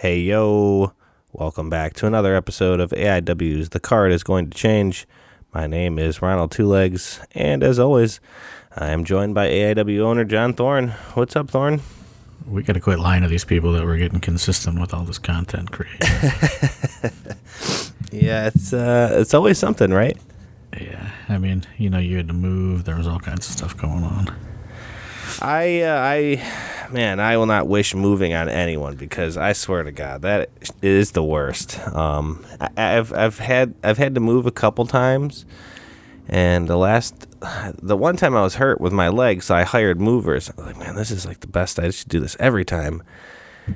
Hey, yo. Welcome back to another episode of AIW's The Card is Going to Change. My name is Ronald Two Legs, and as always, I am joined by AIW owner John Thorne. What's up, Thorne? We got to quit lying to these people that we're getting consistent with all this content creation. Yeah, it's always something, right? Yeah, I mean, you know, you had to move. There was all kinds of stuff going on. I will not wish moving on anyone because I swear to God that is the worst. I've had to move a couple times, and the one time I was hurt with my leg, so I hired movers. I was like, man, this is like the best. I should do this every time.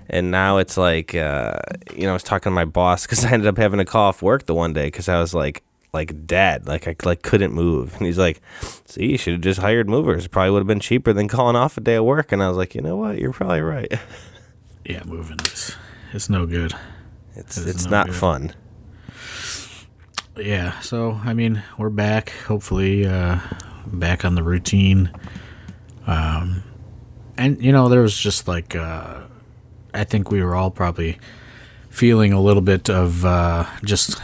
And now it's like, I was talking to my boss because I ended up having to call off work the one day because I was like dead, I couldn't move. And he's like, see, you should have just hired movers. It probably would have been cheaper than calling off a day of work. And I was like, you know what, you're probably right. Yeah, moving it's no good. It's not fun. Yeah, so I mean, we're back, hopefully back on the routine. And you know, there was just like I think we were all probably feeling a little bit of just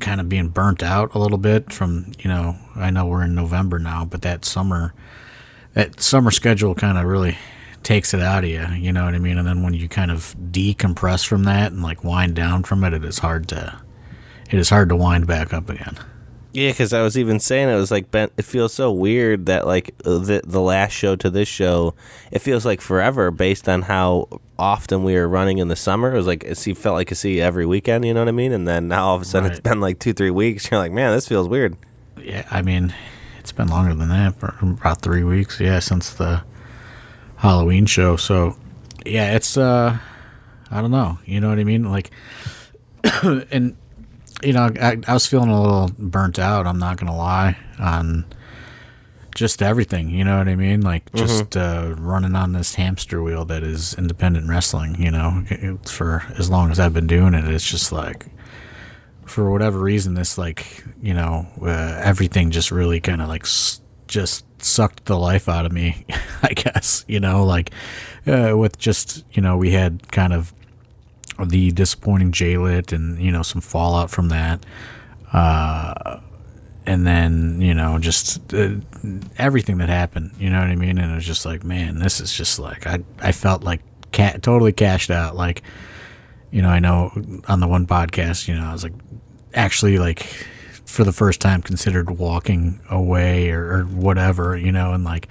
kind of being burnt out a little bit from, you know, I know we're in November now, but that summer schedule kind of really takes it out of you, you know what I mean? And then when you kind of decompress from that and like wind down from it, it is hard to wind back up again. Yeah, because I was even saying it was like, it feels so weird that like the last show to this show, it feels like forever based on how often we were running in the summer. It was like, felt like I see every weekend, you know what I mean? And then now all of a sudden It's been like 2-3 weeks. You're like, man, this feels weird. Yeah, I mean, it's been longer than that, for about 3 weeks, yeah, since the Halloween show. So, yeah, it's, I don't know, you know what I mean? Like, and, you know, I was feeling a little burnt out, I'm not going to lie, on just everything, you know what I mean? Like, just running on this hamster wheel that is independent wrestling, you know, for as long as I've been doing it. It's just like, for whatever reason, this, like, you know, everything just really kind of, like, just sucked the life out of me, I guess, you know, like, with just, you know, we had kind of the disappointing J-Lit and, you know, some fallout from that. And then, you know, just everything that happened, you know what I mean? And it was just like, man, this is just like, I felt like totally cashed out. Like, you know, I know on the one podcast, you know, I was like, actually, like, for the first time considered walking away or whatever, you know, and like,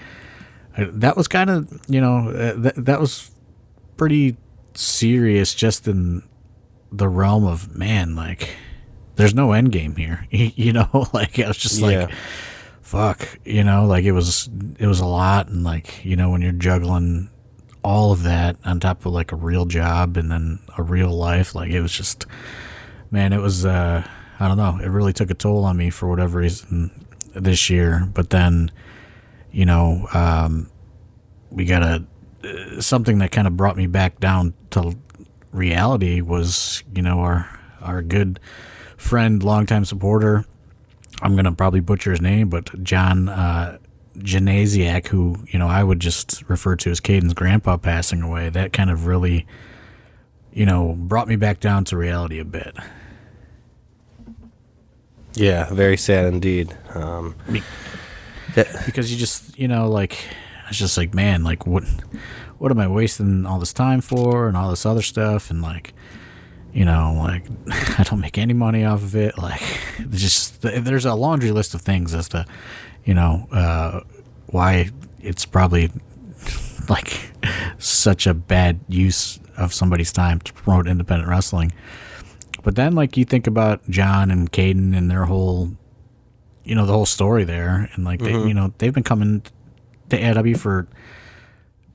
that was kind of, you know, that was pretty serious just in the realm of, man, like, there's no end game here, you know, like, I was just like, fuck, you know, like, it was a lot. And like, you know, when you're juggling all of that on top of like a real job and then a real life, like, it was just, man, it was, I don't know, it really took a toll on me for whatever reason this year. But then, you know, we got something that kind of brought me back down to reality was, you know, our good friend, longtime supporter, I'm going to probably butcher his name, but John Janasiak, who, you know, I would just refer to as Caden's grandpa passing away. That kind of really, you know, brought me back down to reality a bit. Yeah, very sad indeed. Because you just, you know, like, it's just like, man, like, what am I wasting all this time for and all this other stuff? And like, you know, like, I don't make any money off of it. Like, there's a laundry list of things as to, you know, why it's probably like such a bad use of somebody's time to promote independent wrestling. But then, like, you think about John and Caden and their whole, you know, the whole story there, and like, they, you know, they've been coming to AIW for,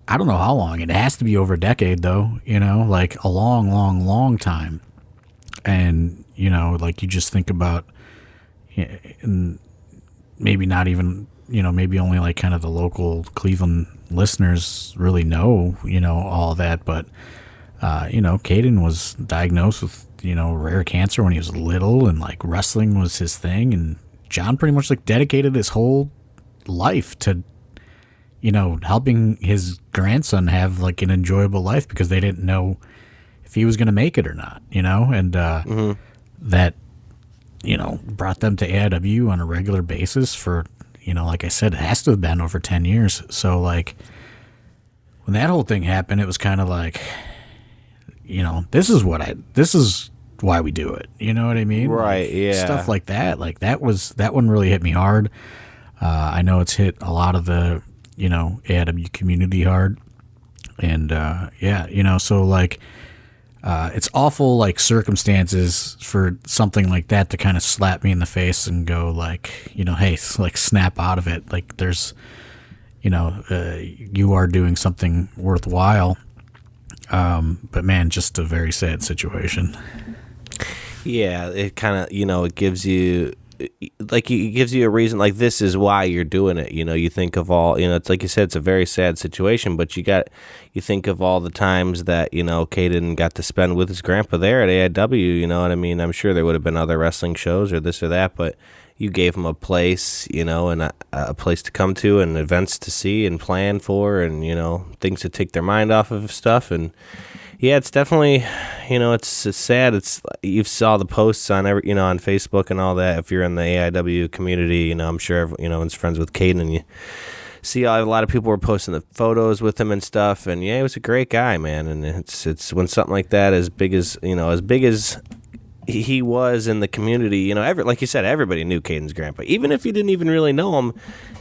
I don't know how long. It has to be over a decade, though, you know, like a long, long, long time. And, you know, like, you just think about, and maybe not even, you know, maybe only like kind of the local Cleveland listeners really know, you know, all that. But, you know, Caden was diagnosed with, you know, rare cancer when he was little, and like wrestling was his thing. And John pretty much like dedicated his whole life to, you know, helping his grandson have like an enjoyable life, because they didn't know he was going to make it or not, and that, brought them to AIW on a regular basis for, like I said, it has to have been over 10 years. So, like, when that whole thing happened, it was kind of like, this is why we do it. You know what I mean? Right, like, yeah. Stuff like that. Like, that one really hit me hard. I know it's hit a lot of the, AIW community hard. And, so, like, it's awful, like, circumstances for something like that to kind of slap me in the face and go, like, hey, like, snap out of it. Like, there's, you are doing something worthwhile. But, man, just a very sad situation. Yeah, it kind of, it gives you, like, it gives you a reason, like, this is why you're doing it. You think of all, it's like you said, it's a very sad situation, but you think of all the times that, Caden got to spend with his grandpa there at AIW, you know what I mean? I'm sure there would have been other wrestling shows or this or that, but you gave him a place, and a place to come to and events to see and plan for and, things to take their mind off of stuff. And yeah, it's definitely, it's sad. It's, you saw the posts on every, on Facebook and all that. If you're in the AIW community, I'm sure, it's friends with Caden, and you see a lot of people were posting the photos with him and stuff. And yeah, he was a great guy, man. And it's when something like that, as big as he was in the community, like you said, everybody knew Caden's grandpa. Even if you didn't even really know him,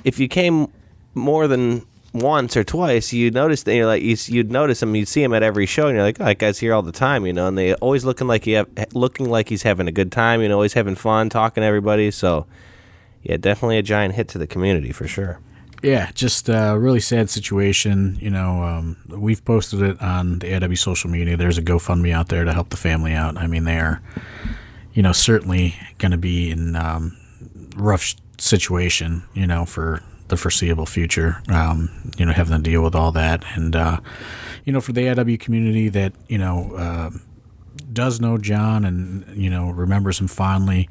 if you came more than once or twice, you'd notice that you'd notice him, you'd see him at every show, and you're like, oh, that guy's here all the time, and they always looking like he's having a good time, always having fun, talking to everybody. So yeah, definitely a giant hit to the community for sure. Yeah, just a really sad situation. We've posted it on the AIW social media. There's a GoFundMe out there to help the family out. I mean, they're, certainly going to be in rough situation, for the foreseeable future, having to deal with all that. And, for the AIW community that, does know John and, remembers him fondly,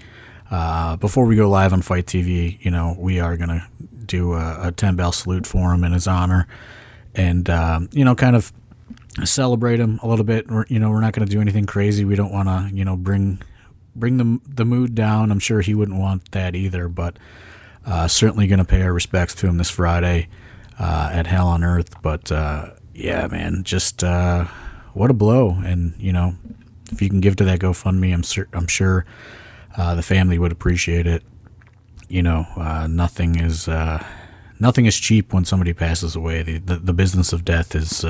before we go live on Fight TV, we are going to do a 10-bell salute for him in his honor and, kind of celebrate him a little bit. We're not going to do anything crazy. We don't want to, bring the mood down. I'm sure he wouldn't want that either, but certainly going to pay our respects to him this Friday at Hell on Earth. But, yeah, man, just what a blow. And, if you can give to that GoFundMe, I'm sure the family would appreciate it. Nothing is cheap when somebody passes away. The business of death is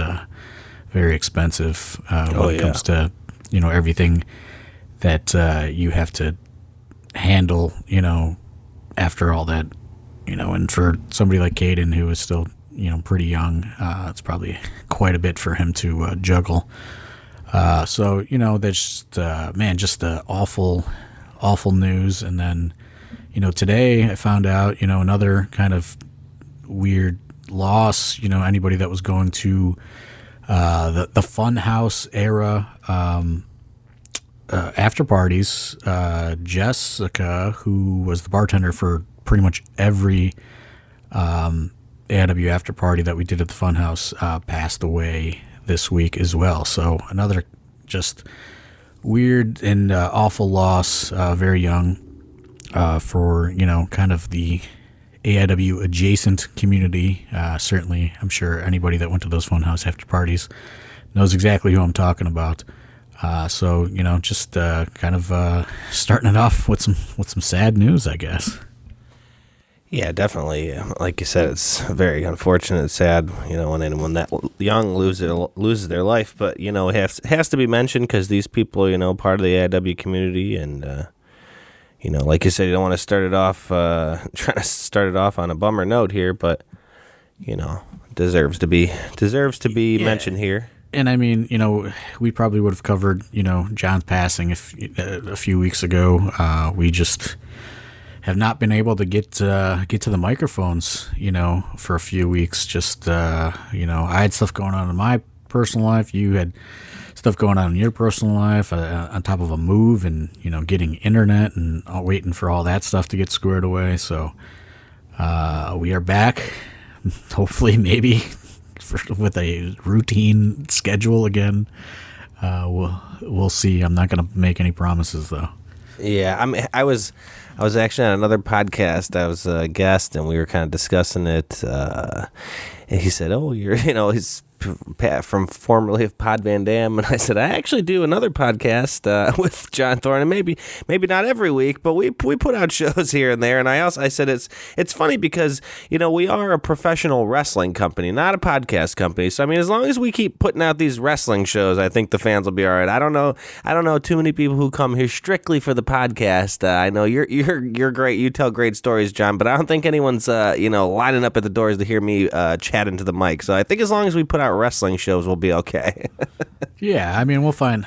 very expensive when it comes to everything that you have to handle. After all that, and for somebody like Caden, who is still pretty young, it's probably quite a bit for him to juggle. So that's just the awful news. And then today I found out, another kind of weird loss, anybody that was going to the Funhouse era after parties, Jessica, who was the bartender for pretty much every AIW after party that we did at the Funhouse, passed away this week as well. So another just weird and awful loss, very young. For, kind of the AIW adjacent community. Certainly, I'm sure anybody that went to those Funhouse after parties knows exactly who I'm talking about. So, just kind of starting it off with some sad news, I guess. Yeah, definitely. Like you said, it's very unfortunate and sad, when anyone that young loses their life. But, it has to be mentioned because these people, part of the AIW community and, like you said, you don't want to start it off, trying to start it off on a bummer note here, but, deserves to be mentioned here. And I mean, we probably would have covered, John's passing a few weeks ago. We just have not been able to get to the microphones, for a few weeks. Just, I had stuff going on in my personal life. You had stuff going on in your personal life, on top of a move and, getting internet and waiting for all that stuff to get squared away. So we are back, hopefully, maybe with a routine schedule again. We'll see. I'm not going to make any promises though. Yeah, I was actually on another podcast. I was a guest, and we were kind of discussing it. And he said, "Oh, he's from formerly of Pod Van Dam," and I said, "I actually do another podcast with John Thorne, and maybe not every week, but we put out shows here and there." And I said it's funny because we are a professional wrestling company, not a podcast company. So I mean, as long as we keep putting out these wrestling shows, I think the fans will be all right. I don't know too many people who come here strictly for the podcast. I know you're great. You tell great stories, John, but I don't think anyone's lining up at the doors to hear me chat into the mic. So I think as long as we put out wrestling shows, we'll be okay. Yeah, I mean, we'll find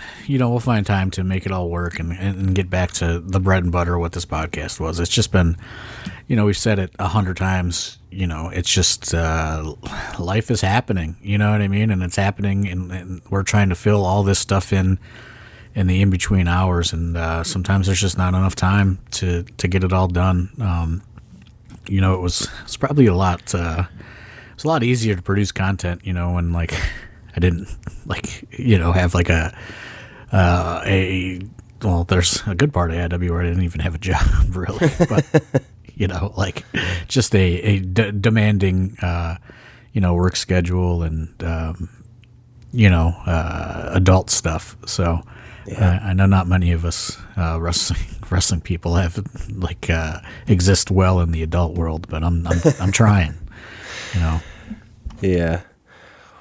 time to make it all work and get back to the bread and butter of what this podcast was. It's just been, we've said it 100 times. It's just life is happening. You know what I mean? And it's happening, and we're trying to fill all this stuff in the in between hours, and sometimes there's just not enough time to get it all done. It's probably a lot. It's a lot easier to produce content, when I didn't have there's a good part of AIW where I didn't even have a job really, but just a demanding work schedule and adult stuff. So yeah. I know not many of us wrestling people have exist well in the adult world, but I'm trying. Yeah.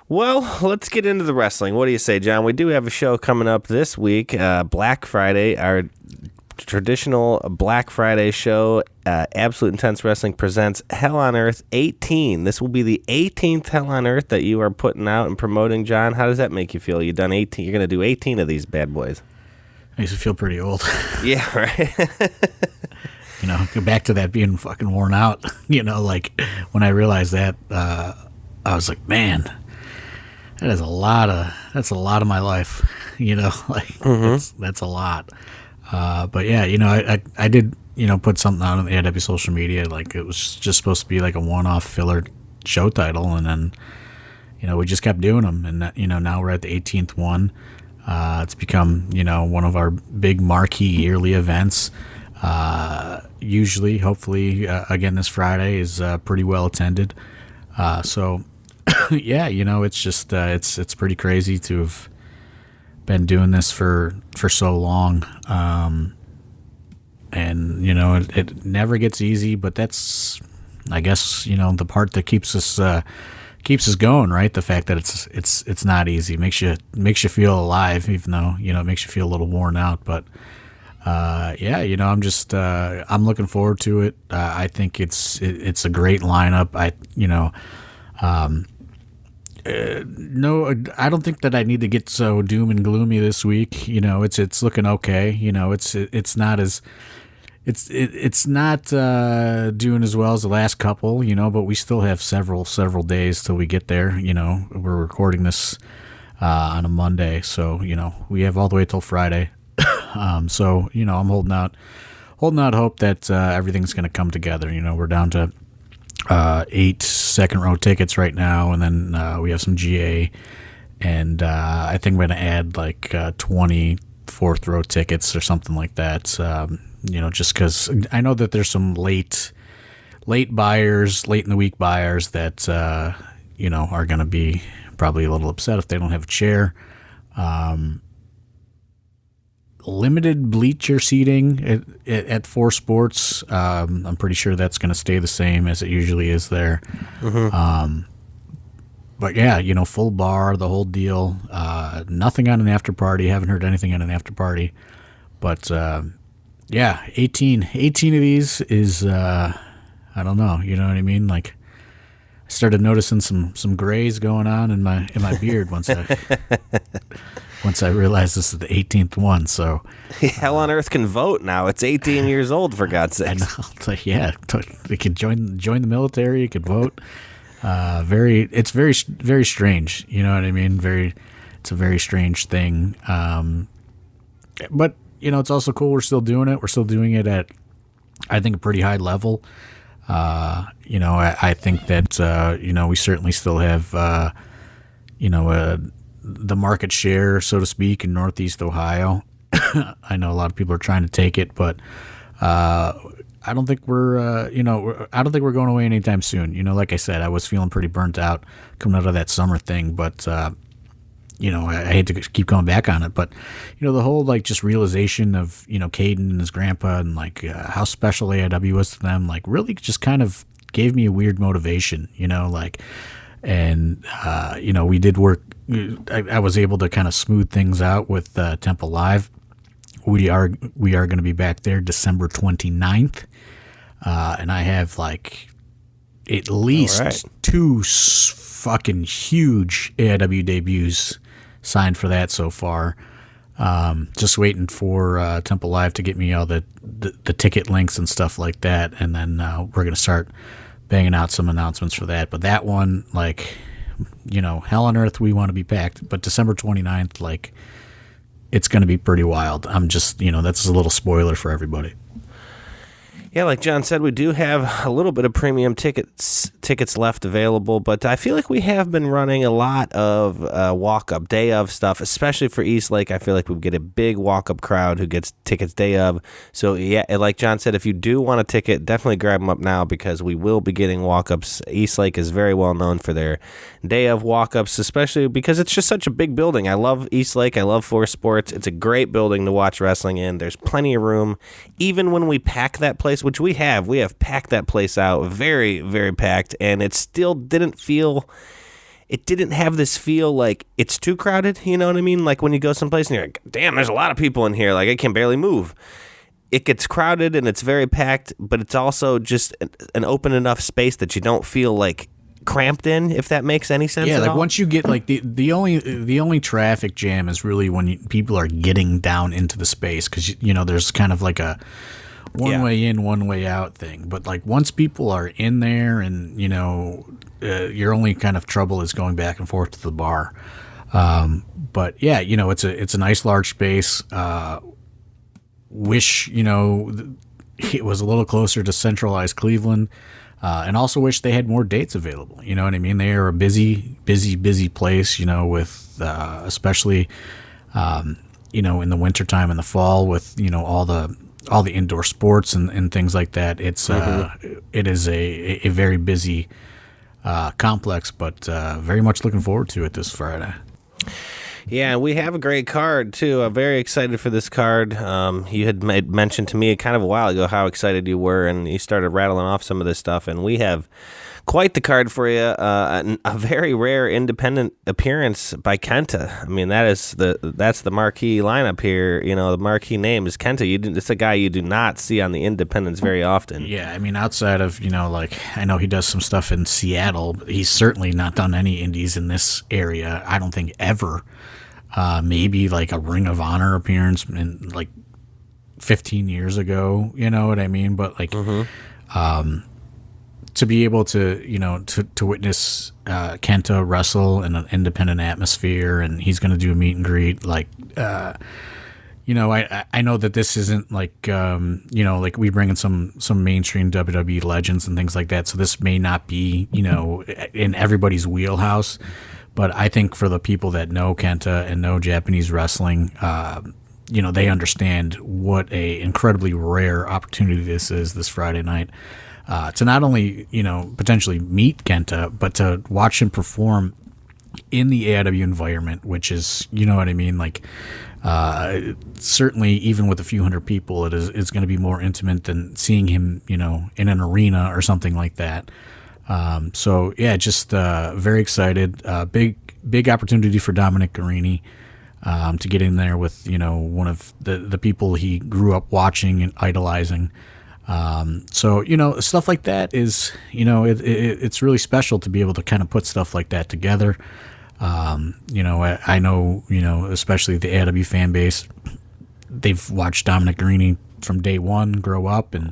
Well, let's get into the wrestling. What do you say, John? We do have a show coming up this week, Black Friday, our traditional Black Friday show. Absolute Intense Wrestling presents Hell on Earth 18. This will be the 18th Hell on Earth that you are putting out and promoting, John. How does that make you feel? You've done 18. You're going to do 18 of these bad boys. Makes me feel pretty old. Yeah, right. Go back to that being fucking worn out. When I realized that, I was like, man, that's a lot of my life. That's a lot. But yeah, I did, put something out on the AIW social media. It was just supposed to be like a one-off filler show title, and then, we just kept doing them, and that, now we're at the 18th one. It's become, one of our big marquee yearly events. Usually, hopefully, again this Friday is pretty well attended. So yeah, it's just it's pretty crazy to have been doing this for so long. And it never gets easy, but that's, I guess, the part that keeps us going, right? The fact that it's not easy makes you feel alive, even though it makes you feel a little worn out. But yeah, I'm just I'm looking forward to it. I think it's a great lineup. No, I don't think that I need to get so doom and gloomy this week. It's looking okay. It's not as it's not doing as well as the last couple. But we still have several days till we get there. We're recording this on a Monday, so we have all the way till Friday. So I'm holding out hope that everything's going to come together. We're down to 8 second row tickets right now, and then we have some GA, and I think we're going to add 20 fourth row tickets or something like that. Just because I know that there's some late buyers, late in the week buyers that are going to be probably a little upset if they don't have a chair. Limited bleacher seating at 4 Sports. I'm pretty sure that's going to stay the same as it usually is there. Mm-hmm. But yeah, full bar, the whole deal. Nothing on an after party. Haven't heard anything on an after party. But yeah, 18 of these is I don't know. You know what I mean? I started noticing some grays going on in my beard once I realized this is the 18th one. So Hell on Earth can vote now. It's 18 years old, for God's sake. I know. It's yeah, they could join the military. You could vote. It's very, very strange. You know what I mean? It's a very strange thing. But it's also cool. We're still doing it. We're still doing it at, I think, a pretty high level. I think that we certainly still have the market share, so to speak, in Northeast Ohio. I know a lot of people are trying to take it, but I don't think we're going away anytime soon. You know, like I said, I was feeling pretty burnt out coming out of that summer thing, but I hate to keep going back on it, but the whole like just realization of Caden and his grandpa and like how special AIW was to them, like really just kind of gave me a weird motivation, and we did work. I was able to kind of smooth things out with Temple Live. We are going to be back there December 29th, and I have like at least two fucking huge AIW debuts signed for that so far. Just waiting for Temple Live to get me all the ticket links and stuff like that, and then we're going to start banging out some announcements for that. But that one, like, hell on earth, we want to be packed. But December 29th, like, it's going to be pretty wild. I'm just, that's a little spoiler for everybody. Yeah, like John said, we do have a little bit of premium tickets left available, but I feel like we have been running a lot of walk-up, day of stuff, especially for Eastlake. I feel like we get a big walk-up crowd who gets tickets day of. So, yeah, like John said, if you do want a ticket, definitely grab them up now because we will be getting walk-ups. Eastlake is very well known for their day of walk-ups, especially because it's just such a big building. I love Eastlake. I love Force Sports. It's a great building to watch wrestling in. There's plenty of room. Even when we pack that place, which we have packed that place out very, very packed, and it still didn't have this feel like it's too crowded, you know what I mean? Like when you go someplace and you're like, damn, there's a lot of people in here, like I can barely move. It gets crowded and it's very packed, but it's also just an open enough space that you don't feel like cramped in, if that makes any sense. Yeah, at like all. Once you get like the only traffic jam is really when people are getting down into the space, because there's kind of like a one way in, one way out thing. But like once people are in there, and your only kind of trouble is going back and forth to the bar. But yeah, it's a nice large space. Wish it was a little closer to centralized Cleveland, and also wish they had more dates available. You know what I mean? They are a busy place. With especially in the wintertime and the fall with all the indoor sports and things like that. It's it is a very busy complex, but very much looking forward to it this Friday. Yeah, we have a great card, too. I'm very excited for this card. You had mentioned to me kind of a while ago how excited you were, and you started rattling off some of this stuff, and we have quite the card for you. A very rare independent appearance by Kenta. I mean, that's the marquee lineup here. The marquee name is Kenta. It's a guy you do not see on the independents very often. Yeah, I mean, outside of, I know he does some stuff in Seattle, but he's certainly not done any indies in this area, I don't think, ever. Maybe like a Ring of Honor appearance in like 15 years ago, you know what I mean? But like, to be able to, to witness Kenta wrestle in an independent atmosphere, and he's going to do a meet and greet, like, I know that this isn't like, like we bring in some mainstream WWE legends and things like that. So this may not be, in everybody's wheelhouse. But I think for the people that know Kenta and know Japanese wrestling, they understand what a incredibly rare opportunity this is this Friday night, to not only, potentially meet Kenta, but to watch him perform in the AIW environment, which is, you know what I mean? Like, certainly even with a few hundred people, it's going to be more intimate than seeing him, in an arena or something like that. So yeah, just very excited. Big opportunity for Dominic Garrini to get in there with one of the people he grew up watching and idolizing. So stuff like that is it's really special to be able to kind of put stuff like that together. I know especially the AIW fan base, they've watched Dominic Garrini from day one grow up, and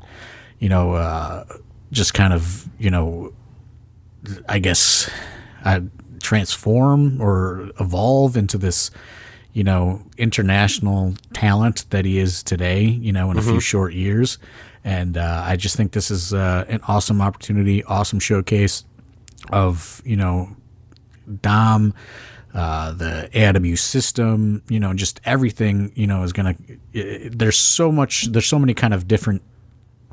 just kind of I guess transform or evolve into this, international talent that he is today, in a few short years. And I just think this is an awesome opportunity, awesome showcase of, Dom the AIW system, just everything, is going to, there's so many kind of different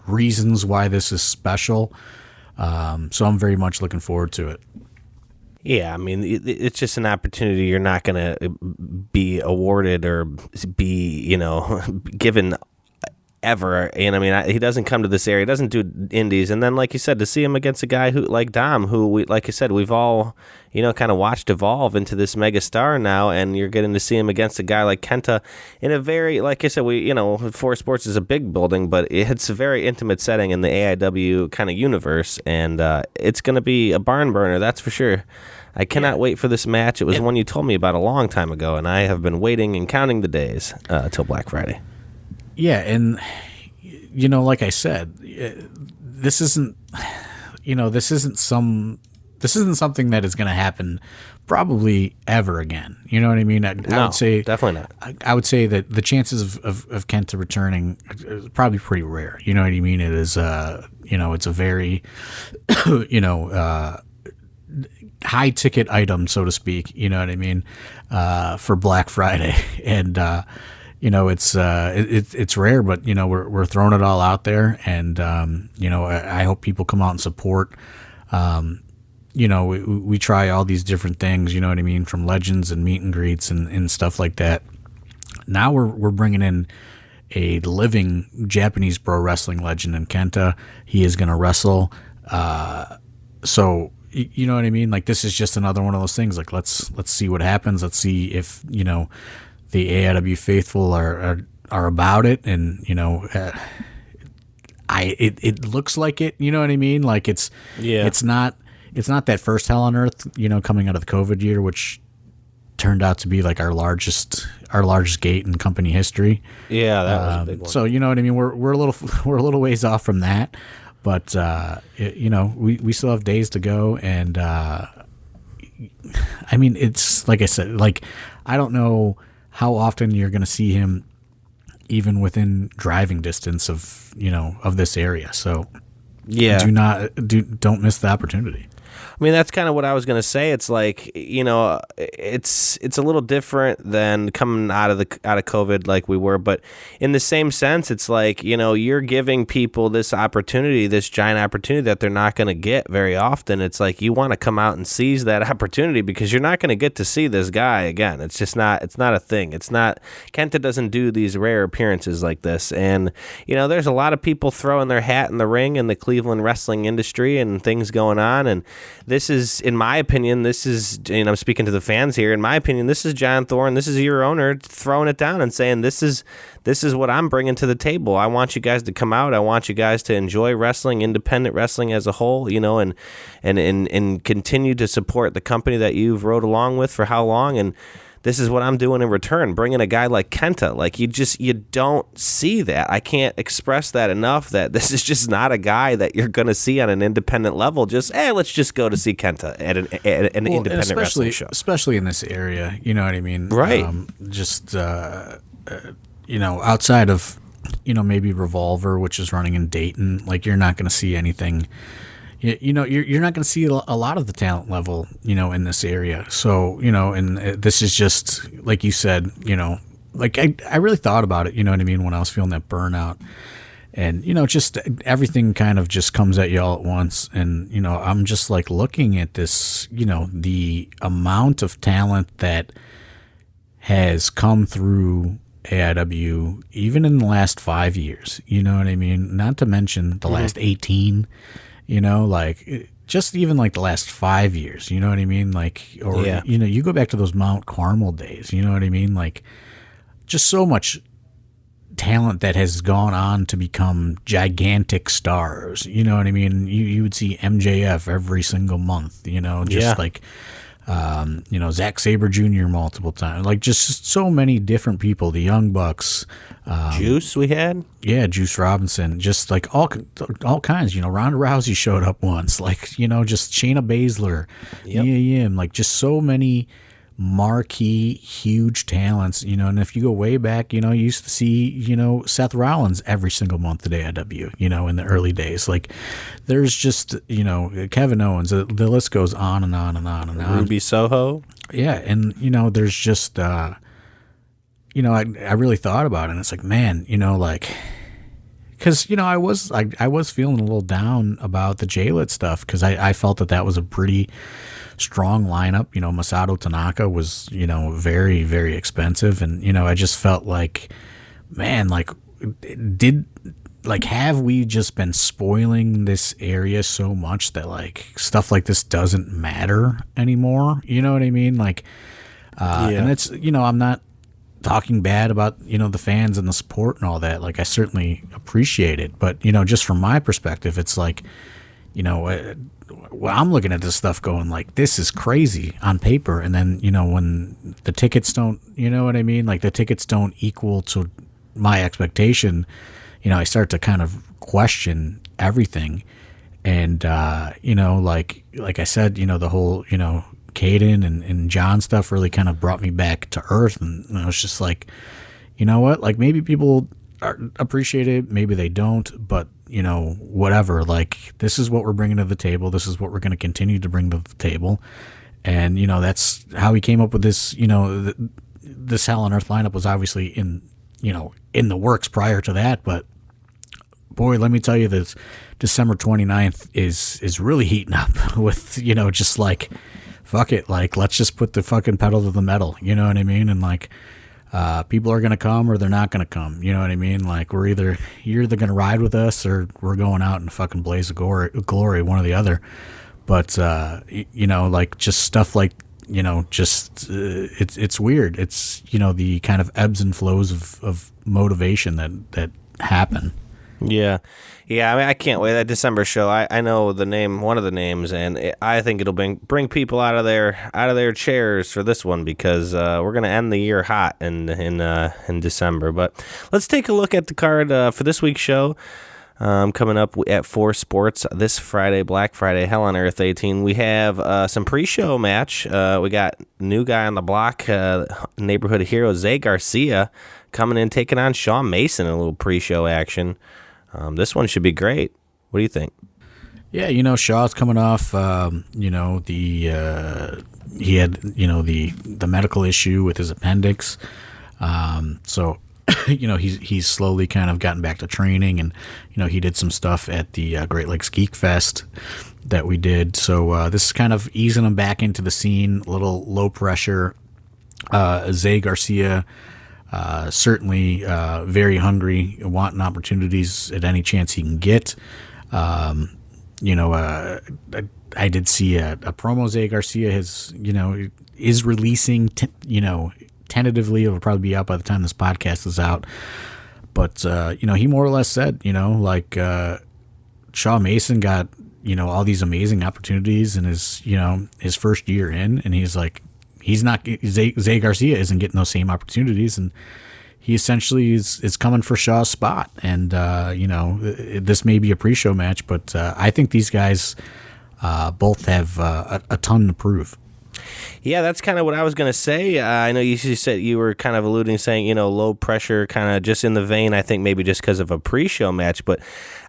reasons why this is special. So I'm very much looking forward to it. Yeah, I mean, it's just an opportunity you're not going to be awarded or be, given ever. And I mean, he doesn't come to this area, he doesn't do indies. And then, like you said, to see him against a guy who, like Dom, who, like you said, we've all, kind of watched evolve into this mega star now. And you're getting to see him against a guy like Kenta in a very, like I said, Four Sports is a big building, but it's a very intimate setting in the AIW kind of universe. And it's going to be a barn burner, that's for sure. I cannot wait for this match. It was one you told me about a long time ago, and I have been waiting and counting the days till Black Friday. Yeah, and like I said, this isn't something that is going to happen probably ever again. You know what I mean? I would say definitely not. I would say that the chances of Kenta returning is probably pretty rare. You know what I mean? It is it's a very high ticket item, so to speak. You know what I mean? For Black Friday, and it's rare, but we're throwing it all out there, and I hope people come out and support. We try all these different things. You know what I mean? From legends and meet and greets and stuff like that. Now we're bringing in a living Japanese pro wrestling legend in Kenta. He is going to wrestle. So. You know what I mean? Like, this is just another one of those things. Like, let's see what happens. Let's see if the AIW faithful are about it, and it looks like it. You know what I mean? Like, it's not that first Hell on Earth. Coming out of the COVID year, which turned out to be like our largest gate in company history. Yeah, that was a big one. So you know what I mean? We're a little ways off from that. But, we still have days to go. And, I mean, it's like I said, like, I don't know how often you're going to see him even within driving distance of this area. So, yeah, don't miss the opportunity. I mean, that's kind of what I was going to say. It's like, it's a little different than coming out of COVID like we were, but in the same sense, it's like, you're giving people this opportunity, this giant opportunity that they're not going to get very often. It's like you want to come out and seize that opportunity because you're not going to get to see this guy again. It's just not a thing. Kenta doesn't do these rare appearances like this. And, there's a lot of people throwing their hat in the ring in the Cleveland wrestling industry and things going on. And this is, in my opinion, I'm speaking to the fans here. In my opinion, this is John Thorne. This is your owner throwing it down and saying, this is what I'm bringing to the table. I want you guys to come out. I want you guys to enjoy wrestling, independent wrestling as a whole, and continue to support the company that you've rode along with for how long. And this is what I'm doing in return, bringing a guy like Kenta. Like, you don't see that. I can't express that enough, that this is just not a guy that you're going to see on an independent level. Let's just go to see Kenta at an independent wrestling show. Especially in this area, you know what I mean? Right. Outside of, maybe Revolver, which is running in Dayton, like, you're not going to see anything. You're not going to see a lot of the talent level, in this area. So, and this is just, like you said, like I really thought about it, you know what I mean, when I was feeling that burnout. And, just everything kind of just comes at you all at once. And, I'm just like looking at this, the amount of talent that has come through AIW, even in the last 5 years, you know what I mean? Not to mention the last 18. Just even like the last 5 years, you know what I mean? Like, or, you go back to those Mount Carmel days, you know what I mean? Like, just so much talent that has gone on to become gigantic stars, you know what I mean? You would see MJF every single month, like, Zack Sabre Jr. multiple times, like just so many different people, the Young Bucks, Juice we had, Juice Robinson, just like all kinds, Ronda Rousey showed up once, like, just Shayna Baszler, like just so many marquee, huge talents, and if you go way back, you used to see, Seth Rollins every single month at AIW, in the early days. Like, there's just, Kevin Owens, the list goes on and on and on and on. Ruby Soho. Yeah. And, there's just, I really thought about it, and it's like, man, because, I was feeling a little down about the J-Lit stuff, because I felt that was a pretty strong lineup. Masato Tanaka was, very, very expensive. And, I just felt like, man, have we just been spoiling this area so much that stuff like this doesn't matter anymore? You know what I mean? And it's, I'm not talking bad about, the fans and the support and all that. I certainly appreciate it. But, just from my perspective, it's I'm looking at this stuff going this is crazy on paper. And then, when the tickets don't, what I mean? The tickets don't equal to my expectation, I start to kind of question everything. And, like I said, the whole, Caden and John stuff really kind of brought me back to earth. And I was just what? Maybe people appreciate it, maybe they don't, but whatever. This is what we're bringing to the table. This is what we're going to continue to bring to the table. And that's how he came up with this. This Hell on Earth lineup was obviously in the works prior to that, but boy, let me tell you, this December 29th is really heating up with just fuck it, let's just put the fucking pedal to the metal, you know what I mean? And people are going to come or they're not going to come. You know what I mean? You're either going to ride with us or we're going out and fucking blaze of glory, one or the other. But, just stuff it's weird. It's, the kind of ebbs and flows of motivation that happen. Yeah. Yeah, I mean, I can't wait. That December show, I know one of the names, and I think it'll bring people out of their chairs for this one, because we're going to end the year hot in December. But let's take a look at the card for this week's show. Coming up at 4 Sports this Friday, Black Friday, Hell on Earth 18. We have some pre-show match. We got new guy on the block, neighborhood hero Zay Garcia, coming in, taking on Shawn Mason in a little pre-show action. This one should be great. What do you think? Yeah, Shaw's coming off, he had, the medical issue with his appendix. So, he's slowly kind of gotten back to training, and, he did some stuff at the Great Lakes Geek Fest that we did. So this is kind of easing him back into the scene, a little low pressure. Zay Garcia, certainly very hungry, wanting opportunities at any chance he can get. I did see a promo Zay Garcia is releasing, tentatively. It'll probably be out by the time this podcast is out. But, he more or less said, Shawn Mason got, all these amazing opportunities in his first year in, and he's like, Zay Garcia isn't getting those same opportunities, and he essentially is coming for Shaw's spot. And, this may be a pre-show match, but I think these guys both have a ton to prove. Yeah, that's kind of what I was going to say. I know you said you were kind of alluding, saying, low pressure, kind of just in the vein, I think maybe just because of a pre-show match, but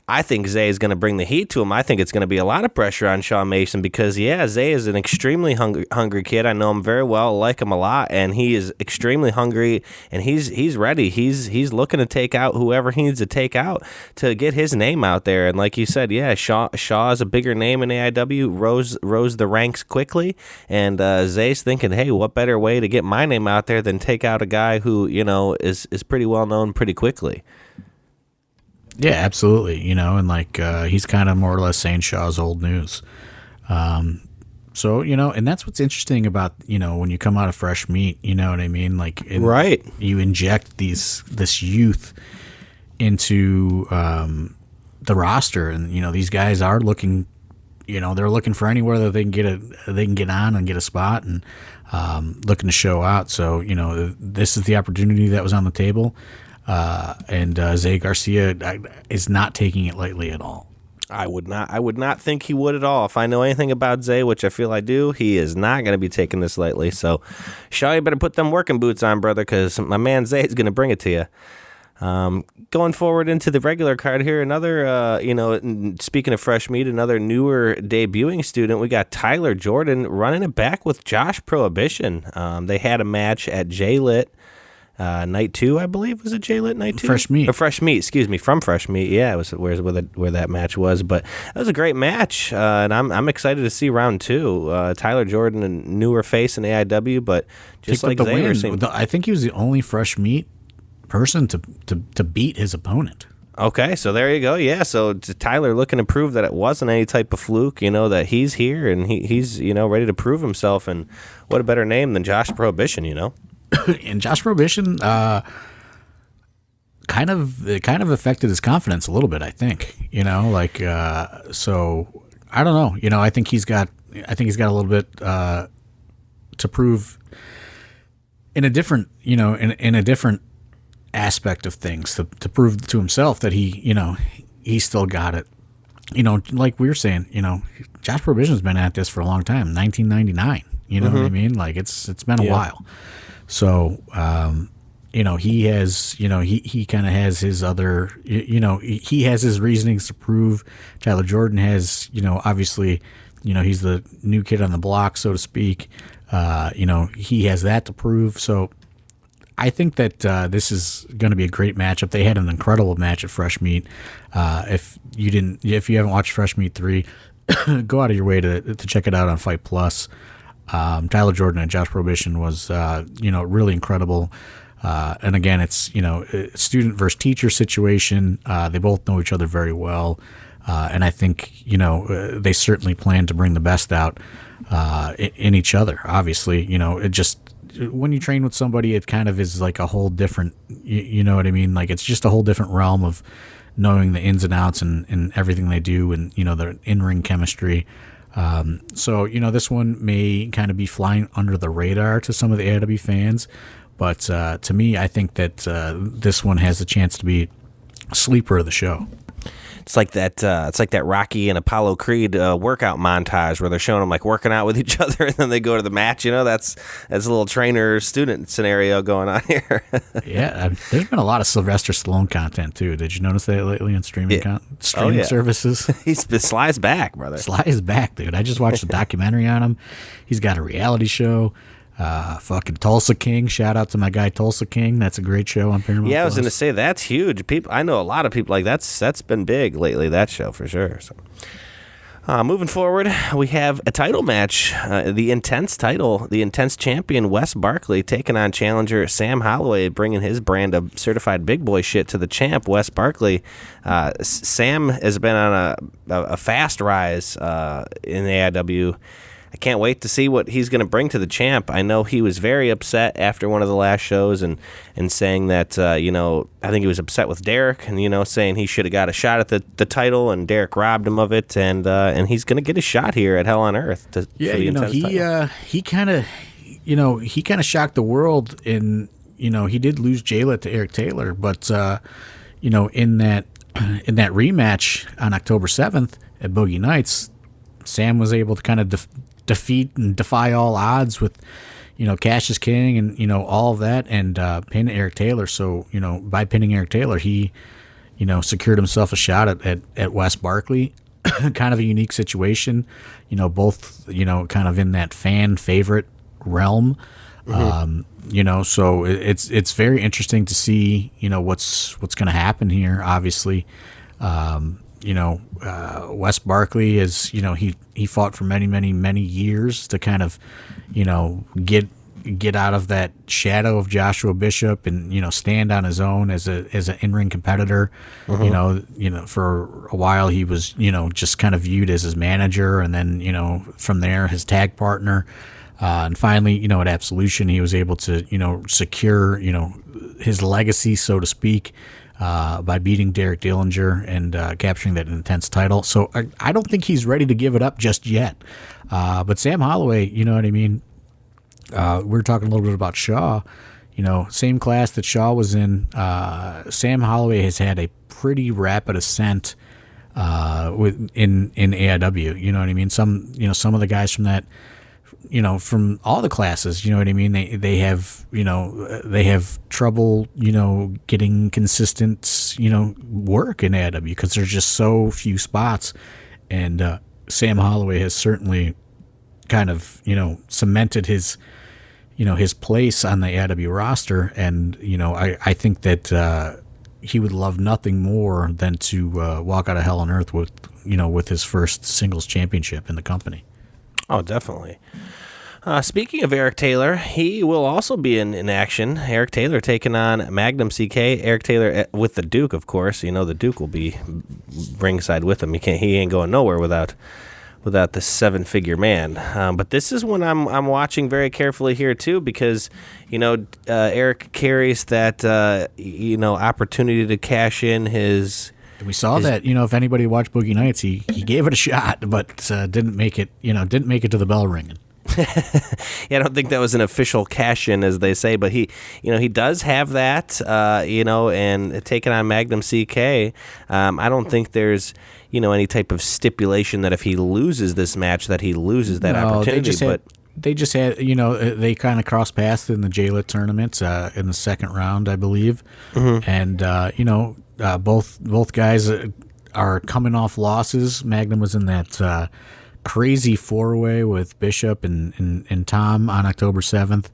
I think Zay is going to bring the heat to him. I think it's going to be a lot of pressure on Shawn Mason because, Zay is an extremely hungry kid. I know him very well, like him a lot, and he is extremely hungry, and he's ready. He's looking to take out whoever he needs to take out to get his name out there. And like you said, Shaw is a bigger name in AIW, rose the ranks quickly, and Zay's thinking, hey, what better way to get my name out there than take out a guy who, is pretty well known pretty quickly. Yeah, absolutely. And he's kind of more or less saying Shaw's old news. So, and that's what's interesting about, when you come out of fresh meat, you know what I mean? Right. You inject this youth into the roster, and, these guys are looking, they're looking for anywhere that they can get on and get a spot, and looking to show out. So, this is the opportunity that was on the table. And Zay Garcia is not taking it lightly at all. I would not think he would at all. If I know anything about Zay, which I feel I do, he is not going to be taking this lightly. So, Shaw, you better put them working boots on, brother, because my man Zay is going to bring it to you. Going forward into the regular card here, another, speaking of fresh meat, another newer debuting student. We got Tyler Jordan running it back with Josh Prohibition. They had a match at J-Lit. Night 2, I believe. Was it J-Lit Night 2? Fresh Meat. Or Fresh Meat, excuse me, from Fresh Meat. Yeah, it was where that match was. But that was a great match, and I'm excited to see round 2. Tyler Jordan, a newer face in AIW, but just like Zayer. I think he was the only Fresh Meat person to beat his opponent. Okay, so there you go. Yeah, so Tyler looking to prove that it wasn't any type of fluke, that he's here and he's ready to prove himself. And what a better name than Josh Prohibition, And Josh Prohibition kind of affected his confidence a little bit, I think. So I don't know. I think he's got a little bit to prove in a different in a different aspect of things, to prove to himself that he still got it. Like we were saying, Josh Prohibition's been at this for a long time, 1999. You know what I mean? Like it's been a while. So, he has, he kind of has his other, he has his reasonings to prove. Tyler Jordan has, obviously, he's the new kid on the block, so to speak. He has that to prove. So I think that this is going to be a great matchup. They had an incredible match at Fresh Meat. If you haven't watched Fresh Meat 3, go out of your way to check it out on Fight Plus. Tyler Jordan and Josh Prohibition was, really incredible. And again, it's, a student versus teacher situation. They both know each other very well. And I think, they certainly plan to bring the best out in each other. Obviously, it just, when you train with somebody, it kind of is like a whole different, you know what I mean? Like it's just a whole different realm of knowing the ins and outs and everything they do and, their in-ring chemistry. So, this one may kind of be flying under the radar to some of the AIW fans, but to me, I think that this one has a chance to be a sleeper of the show. It's like that Rocky and Apollo Creed workout montage where they're showing them like working out with each other, and then they go to the match. That's a little trainer student scenario going on here. Yeah, there's been a lot of Sylvester Stallone content too. Did you notice that lately on streaming services? Sly's back, brother. Sly is back, dude. I just watched a documentary on him. He's got a reality show. Fucking Tulsa King. Shout out to my guy Tulsa King. That's a great show on Paramount. Yeah, I was going to say that's huge. I know a lot of people like that's been big lately. That show for sure. So, moving forward, we have a title match. The Intense title. The Intense champion Wes Barkley taking on challenger Sam Holloway, bringing his brand of certified big boy shit to the champ Wes Barkley. Sam has been on a fast rise in the AIW. I can't wait to see what he's going to bring to the champ. I know he was very upset after one of the last shows and saying that, I think he was upset with Derek and, saying he should have got a shot at the title and Derek robbed him of it. And he's going to get a shot here at Hell on Earth. For the Intense title. He kind of shocked the world in, he did lose J-Lit to Eric Taylor, but, in that rematch on October 7th at Boogie Nights, Sam was able to kind of defeat and defy all odds with, Cash is King and, all of that and pin Eric Taylor. So, by pinning Eric Taylor, he, secured himself a shot at Wes Barkley. Kind of a unique situation, both, kind of in that fan favorite realm. Mm-hmm. So it's very interesting to see, what's going to happen here, obviously. Wes Barkley is, he fought for many, many, many years to kind of, get out of that shadow of Joshua Bishop and, stand on his own as an in-ring competitor. Mm-hmm. For a while he was, just kind of viewed as his manager and then, from there his tag partner. And finally, at Absolution, he was able to, secure, his legacy, so to speak, by beating Derek Dillinger and capturing that Intense title. So I don't think he's ready to give it up just yet. But Sam Holloway, you know what I mean? We were talking a little bit about Shaw. Same class that Shaw was in. Sam Holloway has had a pretty rapid ascent in AIW. You know what I mean? Some of the guys from that, from all the classes, you know what I mean? They have, they have trouble, getting consistent, work in AIW because there's just so few spots. And Sam Holloway has certainly kind of, cemented his place on the AIW roster. And, I think that he would love nothing more than to walk out of Hell on Earth with his first singles championship in the company. Oh, definitely. Speaking of Eric Taylor, he will also be in action. Eric Taylor taking on Magnum CK. Eric Taylor with the Duke, of course. The Duke will be ringside with him. He ain't going nowhere without the seven-figure man. But this is one I'm watching very carefully here too, because Eric carries that opportunity to cash in his. We saw that, if anybody watched Boogie Nights, he gave it a shot, but didn't make it to the bell ringing. Yeah, I don't think that was an official cash-in, as they say, but he does have that, and taking on Magnum CK, I don't think there's, any type of stipulation that if he loses this match, that he loses that opportunity. They just had, they kind of crossed paths in the J-Lit tournament in the second round, I believe, and both guys are coming off losses. Magnum was in that crazy four-way with Bishop and Tom on October 7th,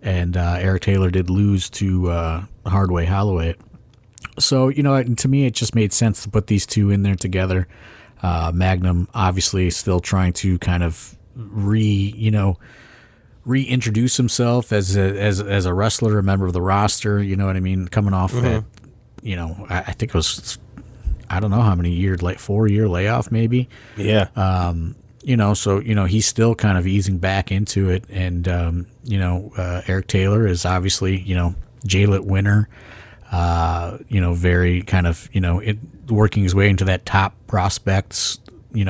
and Eric Taylor did lose to Hardway Holloway. So, to me, it just made sense to put these two in there together. Magnum obviously still trying to kind of reintroduce himself as a wrestler, a member of the roster, you know what I mean, coming off that, I think it was, I don't know how many years, 4-year layoff maybe. Yeah. So, he's still kind of easing back into it. And, Eric Taylor is obviously, J-Lit winner, very kind of, working his way into that top prospects,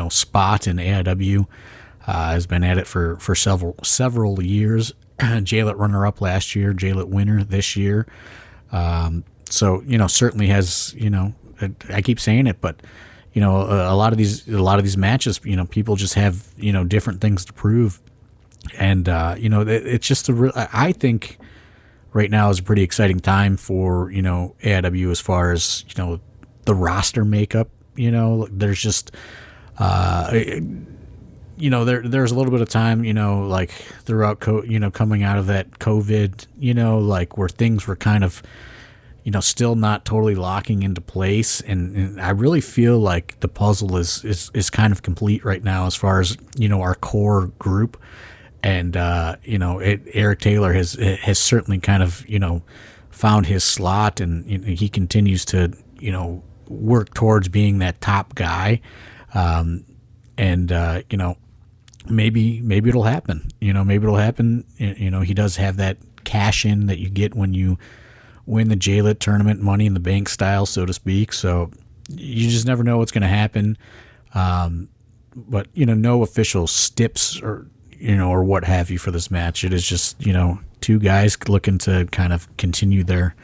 spot in AIW, has been at it for several years. J-Lit runner-up last year, J-Lit winner this year. So, certainly has, I keep saying it, but, a lot of these matches, people just have, different things to prove. And, it's just I think right now is a pretty exciting time for, AIW as far as, the roster makeup. There's just, there's a little bit of time, like throughout, coming out of that COVID, where things were kind of, still not totally locking into place. And I really feel like the puzzle is kind of complete right now as far as, our core group. And, Eric Taylor has certainly kind of, found his slot, and he continues to, work towards being that top guy. Maybe it'll happen, maybe it'll happen. He does have that cash in that you get when you win the J-Lit tournament, Money in the Bank style, so to speak. So you just never know what's going to happen. But, no official stips or what have you for this match. It is just, two guys looking to kind of continue their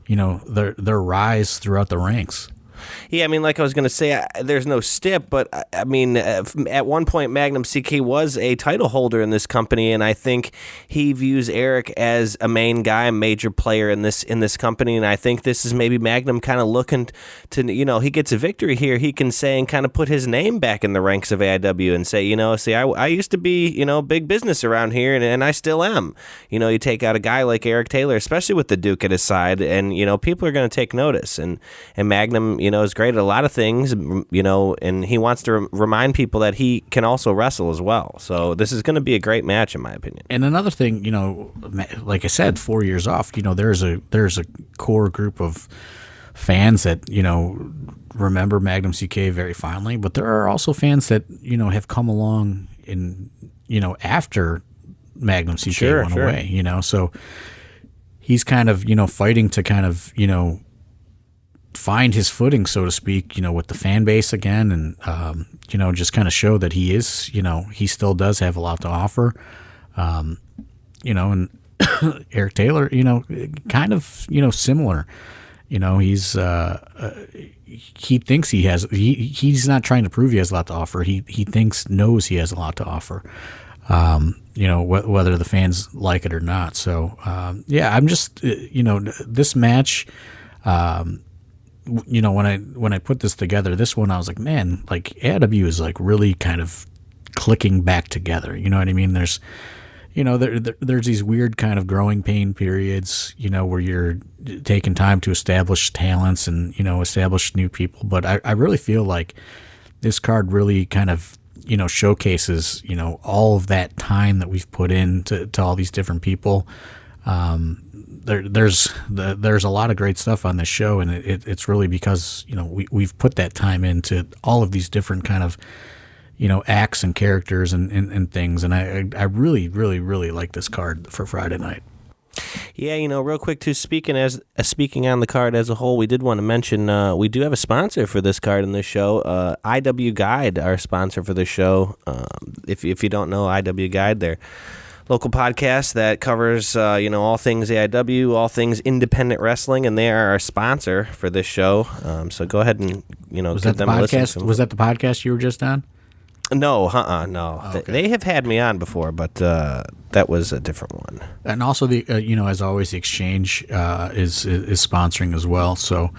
rise throughout the ranks. Yeah, I mean, like I was going to say, there's no stip, but I mean, at one point, Magnum CK was a title holder in this company, and I think he views Eric as a main guy, a major player in this company, and I think this is maybe Magnum kind of looking to, he gets a victory here, he can say and kind of put his name back in the ranks of AIW and say, I used to be, big business around here, and I still am. You take out a guy like Eric Taylor, especially with the Duke at his side, and, people are going to take notice, and Magnum, is great at a lot of things, and he wants to remind people that he can also wrestle as well. So this is going to be a great match, in my opinion. And another thing, like I said, 4 years off, there's a core group of fans that, remember Magnum CK very fondly, but there are also fans that, have come along in, after Magnum CK went away, so he's kind of, fighting to kind of, find his footing, so to speak, with the fan base again, and just kind of show that he is, he still does have a lot to offer, and Eric Taylor, kind of, similar, You know, he thinks he has. He's not trying to prove he has a lot to offer. He knows he has a lot to offer. You know, whether the fans like it or not. So yeah, I'm just this match. You know, when I put this together, this one I was like, man, like AIW is like really kind of clicking back together. You know what I mean? There's there's these weird kind of growing pain periods, you know, where you're taking time to establish talents and, you know, establish new people. But I really feel like this card really kind of, you know, showcases, you know, all of that time that we've put into all these different people. There's a lot of great stuff on this show, and it's really because, you know, we've put that time into all of these different kind of, you know, acts and characters and things, and I really, really, really like this card for Friday night. Yeah, you know, real quick too. Speaking on the card as a whole, we did want to mention we do have a sponsor for this card in this show. IW Guide, our sponsor for this show. If you don't know IW Guide, they're local podcast that covers all things AIW, all things independent wrestling, and they are our sponsor for this show. So go ahead and was give that them the a listen. podcast? Was that the podcast you were just on? No, no. Oh, okay. They have had me on before, but that was a different one. And also the as always, the Exchange is sponsoring as well. So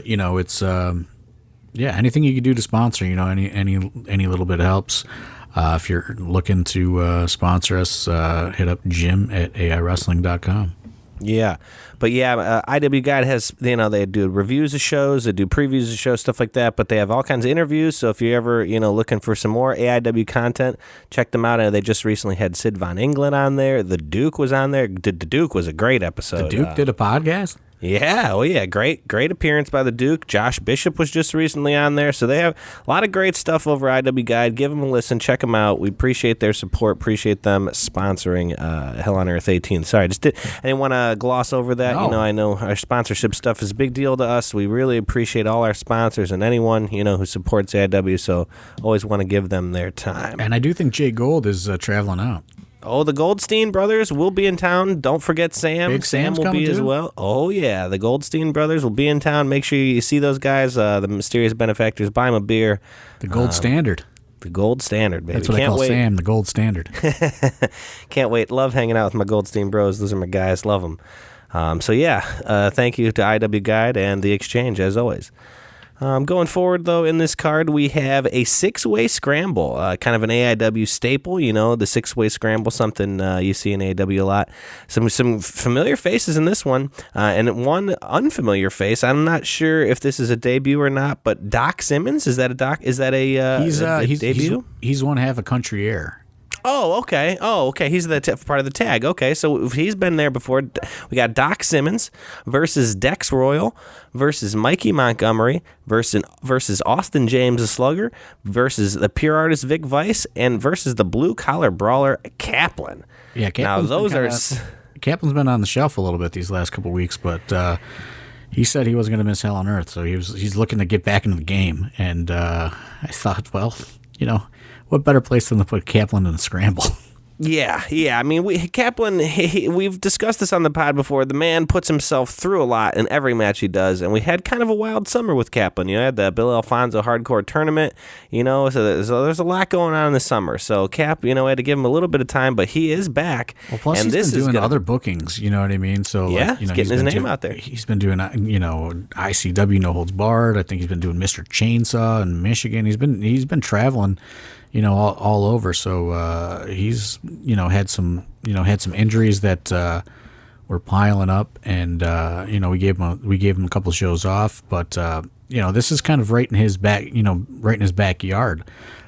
you know, it's anything you can do to sponsor, you know, any little bit helps. If you're looking to sponsor us, hit up Jim at AIWrestling.com. Yeah, but IW Guide has, you know, they do reviews of shows, they do previews of shows, stuff like that, but they have all kinds of interviews, so if you're ever, you know, looking for some more AIW content, check them out. They just recently had Sid Von England on there. The Duke was on there. The Duke was a great episode. The Duke did a podcast? Yeah, great appearance by the Duke. Josh Bishop was just recently on there, so they have a lot of great stuff over IW Guide. Give them a listen, check them out. We appreciate their support, appreciate them sponsoring Hell on Earth 18. Sorry, I didn't want to gloss over that. No. You know, I know our sponsorship stuff is a big deal to us. We really appreciate all our sponsors and anyone, you know, who supports AIW, so always want to give them their time. And I do think Jay Gold is traveling out. Oh, the Goldstein brothers will be in town. Don't forget Sam. Big Sam's will be coming as too? well. Oh, yeah. The Goldstein brothers will be in town. Make sure you see those guys, the mysterious benefactors. Buy them a beer. The Gold Standard. The Gold Standard, baby. That's what I call Sam, the Gold Standard. Can't wait. Love hanging out with my Goldstein bros. Those are my guys. Love them. Thank you to IW Guide and The Exchange, as always. Going forward, though, in this card, we have a six-way scramble, kind of an AIW staple, you know, the six-way scramble, something you see in AIW a lot. Some familiar faces in this one, and one unfamiliar face. I'm not sure if this is a debut or not, but Doc Simmons, is that a debut? He's one half of Country Air. Oh, okay. He's the part of the tag. Okay, so he's been there before. We got Doc Simmons versus Dex Royal versus Mikey Montgomery versus Austin James the Slugger versus the Pure Artist Vic Vice and versus the Blue Collar Brawler Kaplan. Yeah, Kaplan's been on the shelf a little bit these last couple of weeks, but he said he wasn't going to miss Hell on Earth, so he's looking to get back into the game. And I thought, well, you know, what better place than to put Kaplan in the scramble? Yeah. I mean, Kaplan, we've discussed this on the pod before. The man puts himself through a lot in every match he does, and we had kind of a wild summer with Kaplan. You know, had the Bill Alfonso hardcore tournament, you know, so there's a lot going on in the summer. So Cap, you know, I had to give him a little bit of time, but he is back. Well, plus and he's been doing other bookings, you know what I mean? So yeah, like, you know, he's getting his name out there. He's been doing, you know, ICW No Holds Barred. I think he's been doing Mr. Chainsaw in Michigan. He's been traveling, you know, all over. So he's, you know, had some injuries that were piling up, and you know, we gave him a couple of shows off, but you know, this is kind of right in his backyard.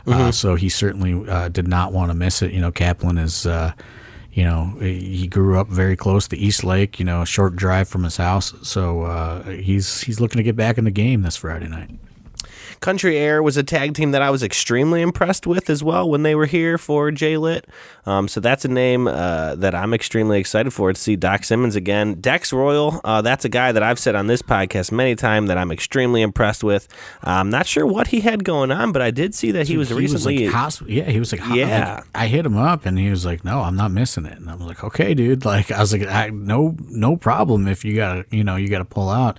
Mm-hmm. So he certainly did not want to miss it. You know, Kaplan is, you know, he grew up very close to Eastlake, you know, a short drive from his house. So he's looking to get back in the game this Friday night. Country Air was a tag team that I was extremely impressed with as well when they were here for J-Lit. So that's a name that I'm extremely excited for, to see Doc Simmons again. Dex Royal, that's a guy that I've said on this podcast many times that I'm extremely impressed with. I'm not sure what he had going on, but I did see that he was recently... he was like, like, I hit him up, and he was like, no, I'm not missing it. And I was like, okay, dude. Like, I was like, no problem if you gotta pull out.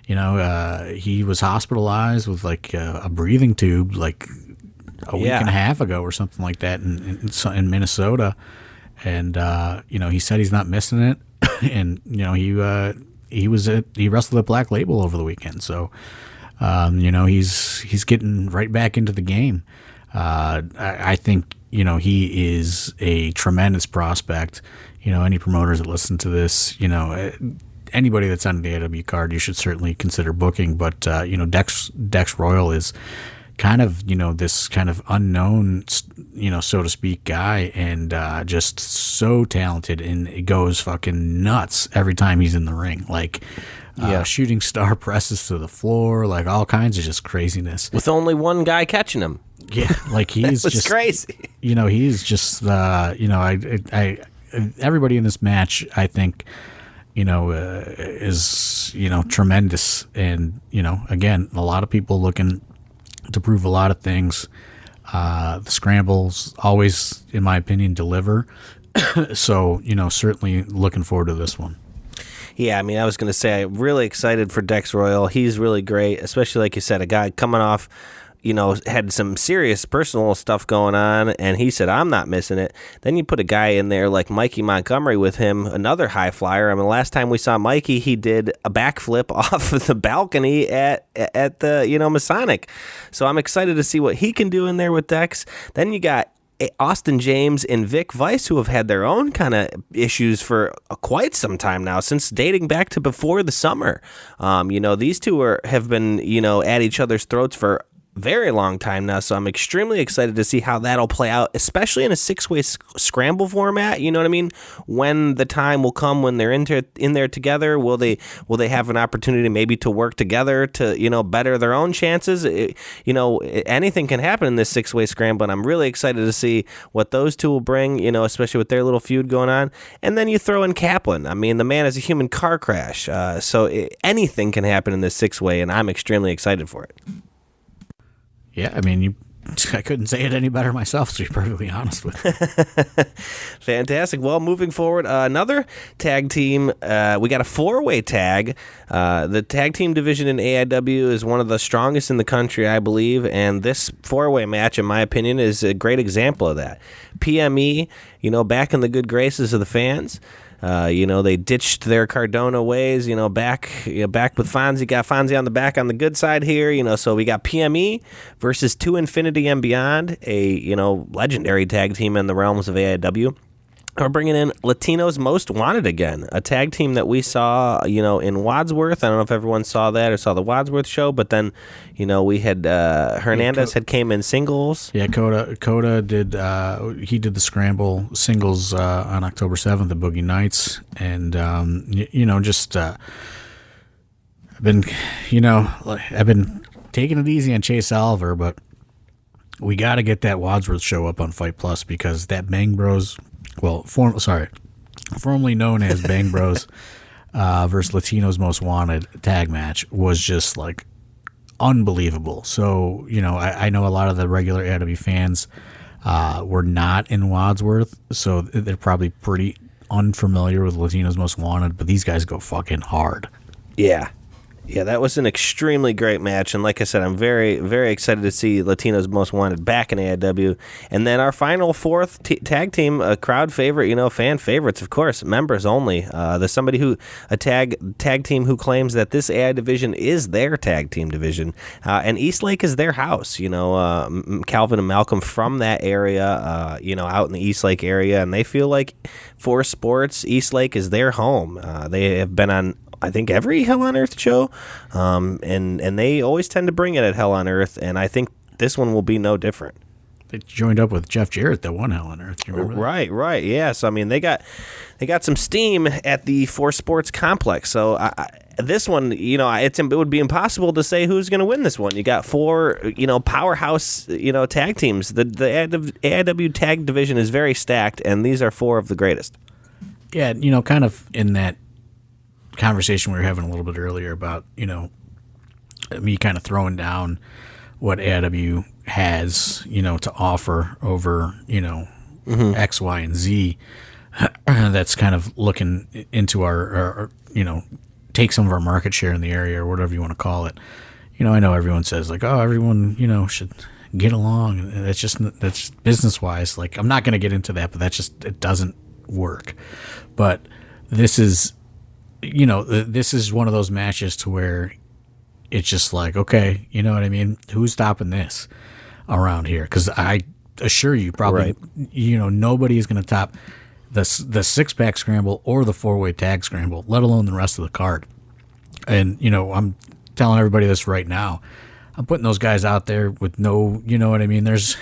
He was hospitalized with like a breathing tube like a week and a half ago or something like that in Minnesota, and he said he's not missing it, and he wrestled at Black Label over the weekend, so he's getting right back into the game. I think he is a tremendous prospect. Any promoters that listen to this, anybody that's on the AEW card, you should certainly consider booking. But Dex Royal is kind of this kind of unknown, so to speak, guy, and just so talented, and it goes fucking nuts every time he's in the ring. Like shooting star presses to the floor, like all kinds of just craziness with only one guy catching him. Yeah, like he's just crazy. He's just everybody in this match, I think, is tremendous, and again, a lot of people looking to prove a lot of things. The scrambles always, in my opinion, deliver. So certainly looking forward to this one. Yeah, I mean, I was going to say, I'm really excited for Dex Royal. He's really great, especially like you said, a guy coming off, had some serious personal stuff going on, and he said, I'm not missing it. Then you put a guy in there like Mikey Montgomery with him, another high flyer. I mean, last time we saw Mikey, he did a backflip off of the balcony at the, Masonic. So I'm excited to see what he can do in there with Dex. Then you got Austin James and Vic Vice, who have had their own kind of issues for quite some time now, since dating back to before the summer. These two have been, at each other's throats for very long time now, so I'm extremely excited to see how that'll play out, especially in a six-way scramble format. You know what I mean? When the time will come when they're in there together, will they have an opportunity maybe to work together to better their own chances? Anything can happen in this six-way scramble, and I'm really excited to see what those two will bring. Especially with their little feud going on, and then you throw in Kaplan. I mean, the man is a human car crash, so anything can happen in this six-way, and I'm extremely excited for it. Yeah, I mean, I couldn't say it any better myself, to be perfectly honest with you. Fantastic. Well, moving forward, another tag team. We got a four-way tag. The tag team division in AIW is one of the strongest in the country, I believe, and this four-way match, in my opinion, is a great example of that. PME, back in the good graces of the fans. They ditched their Cardona ways, back with Fonzie. Got Fonzie on the back on the good side here, so we got PME versus To Infinity and Beyond, a, legendary tag team in the realms of AIW. We're bringing in Latinos Most Wanted again, a tag team that we saw, in Wadsworth. I don't know if everyone saw that or saw the Wadsworth show, but then, we had Hernandez had came in singles. Yeah, Coda did. He did the scramble singles on October 7th at Boogie Nights, and I've been taking it easy on Chase Oliver, but we got to get that Wadsworth show up on Fight Plus, because that Bang Bros. Formerly known as Bang Bros versus Latinos Most Wanted tag match was just like unbelievable. So, I know a lot of the regular AEW fans were not in Wadsworth, so they're probably pretty unfamiliar with Latinos Most Wanted, but these guys go fucking hard. Yeah. Yeah, that was an extremely great match, and like I said, I'm very, very excited to see Latinos Most Wanted back in AIW. And then our final fourth tag team, a crowd favorite, fan favorites, of course, members only. There's somebody a tag team who claims that this AI division is their tag team division, and Eastlake is their house. Calvin and Malcolm from that area, out in the Eastlake area, and they feel like for sports, Eastlake is their home. They have been on, I think, every Hell on Earth show, and they always tend to bring it at Hell on Earth, and I think this one will be no different. They joined up with Jeff Jarrett that one Hell on Earth. Do you remember that? Right. Yeah. So I mean, they got some steam at the Four Sports complex. So this one, it would be impossible to say who's going to win this one. You got four, powerhouse, tag teams. The AIW tag division is very stacked, and these are four of the greatest. Yeah, kind of in that conversation we were having a little bit earlier about, me kind of throwing down what AIW has, to offer over, X, Y, and Z. That's kind of looking into our, take some of our market share in the area or whatever you want to call it. I know everyone says like, oh, everyone, should get along. And that's business wise. Like, I'm not going to get into that, but it doesn't work. But this is, this is one of those matches to where it's just like, okay, you know what I mean? Who's stopping this around here? Because I assure you, probably, nobody is going to top the six-pack scramble or the four-way tag scramble, let alone the rest of the card. And, I'm telling everybody this right now. I'm putting those guys out there with no, you know what I mean? There's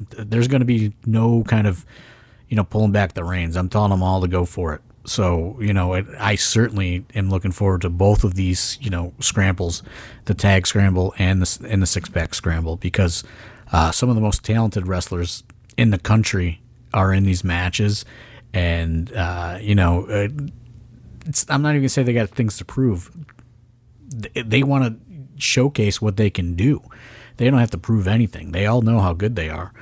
going to be no kind of, pulling back the reins. I'm telling them all to go for it. So, I certainly am looking forward to both of these, scrambles, the tag scramble and the six-pack scramble, because some of the most talented wrestlers in the country are in these matches. And, I'm not even going to say they got things to prove. They want to showcase what they can do. They don't have to prove anything. They all know how good they are.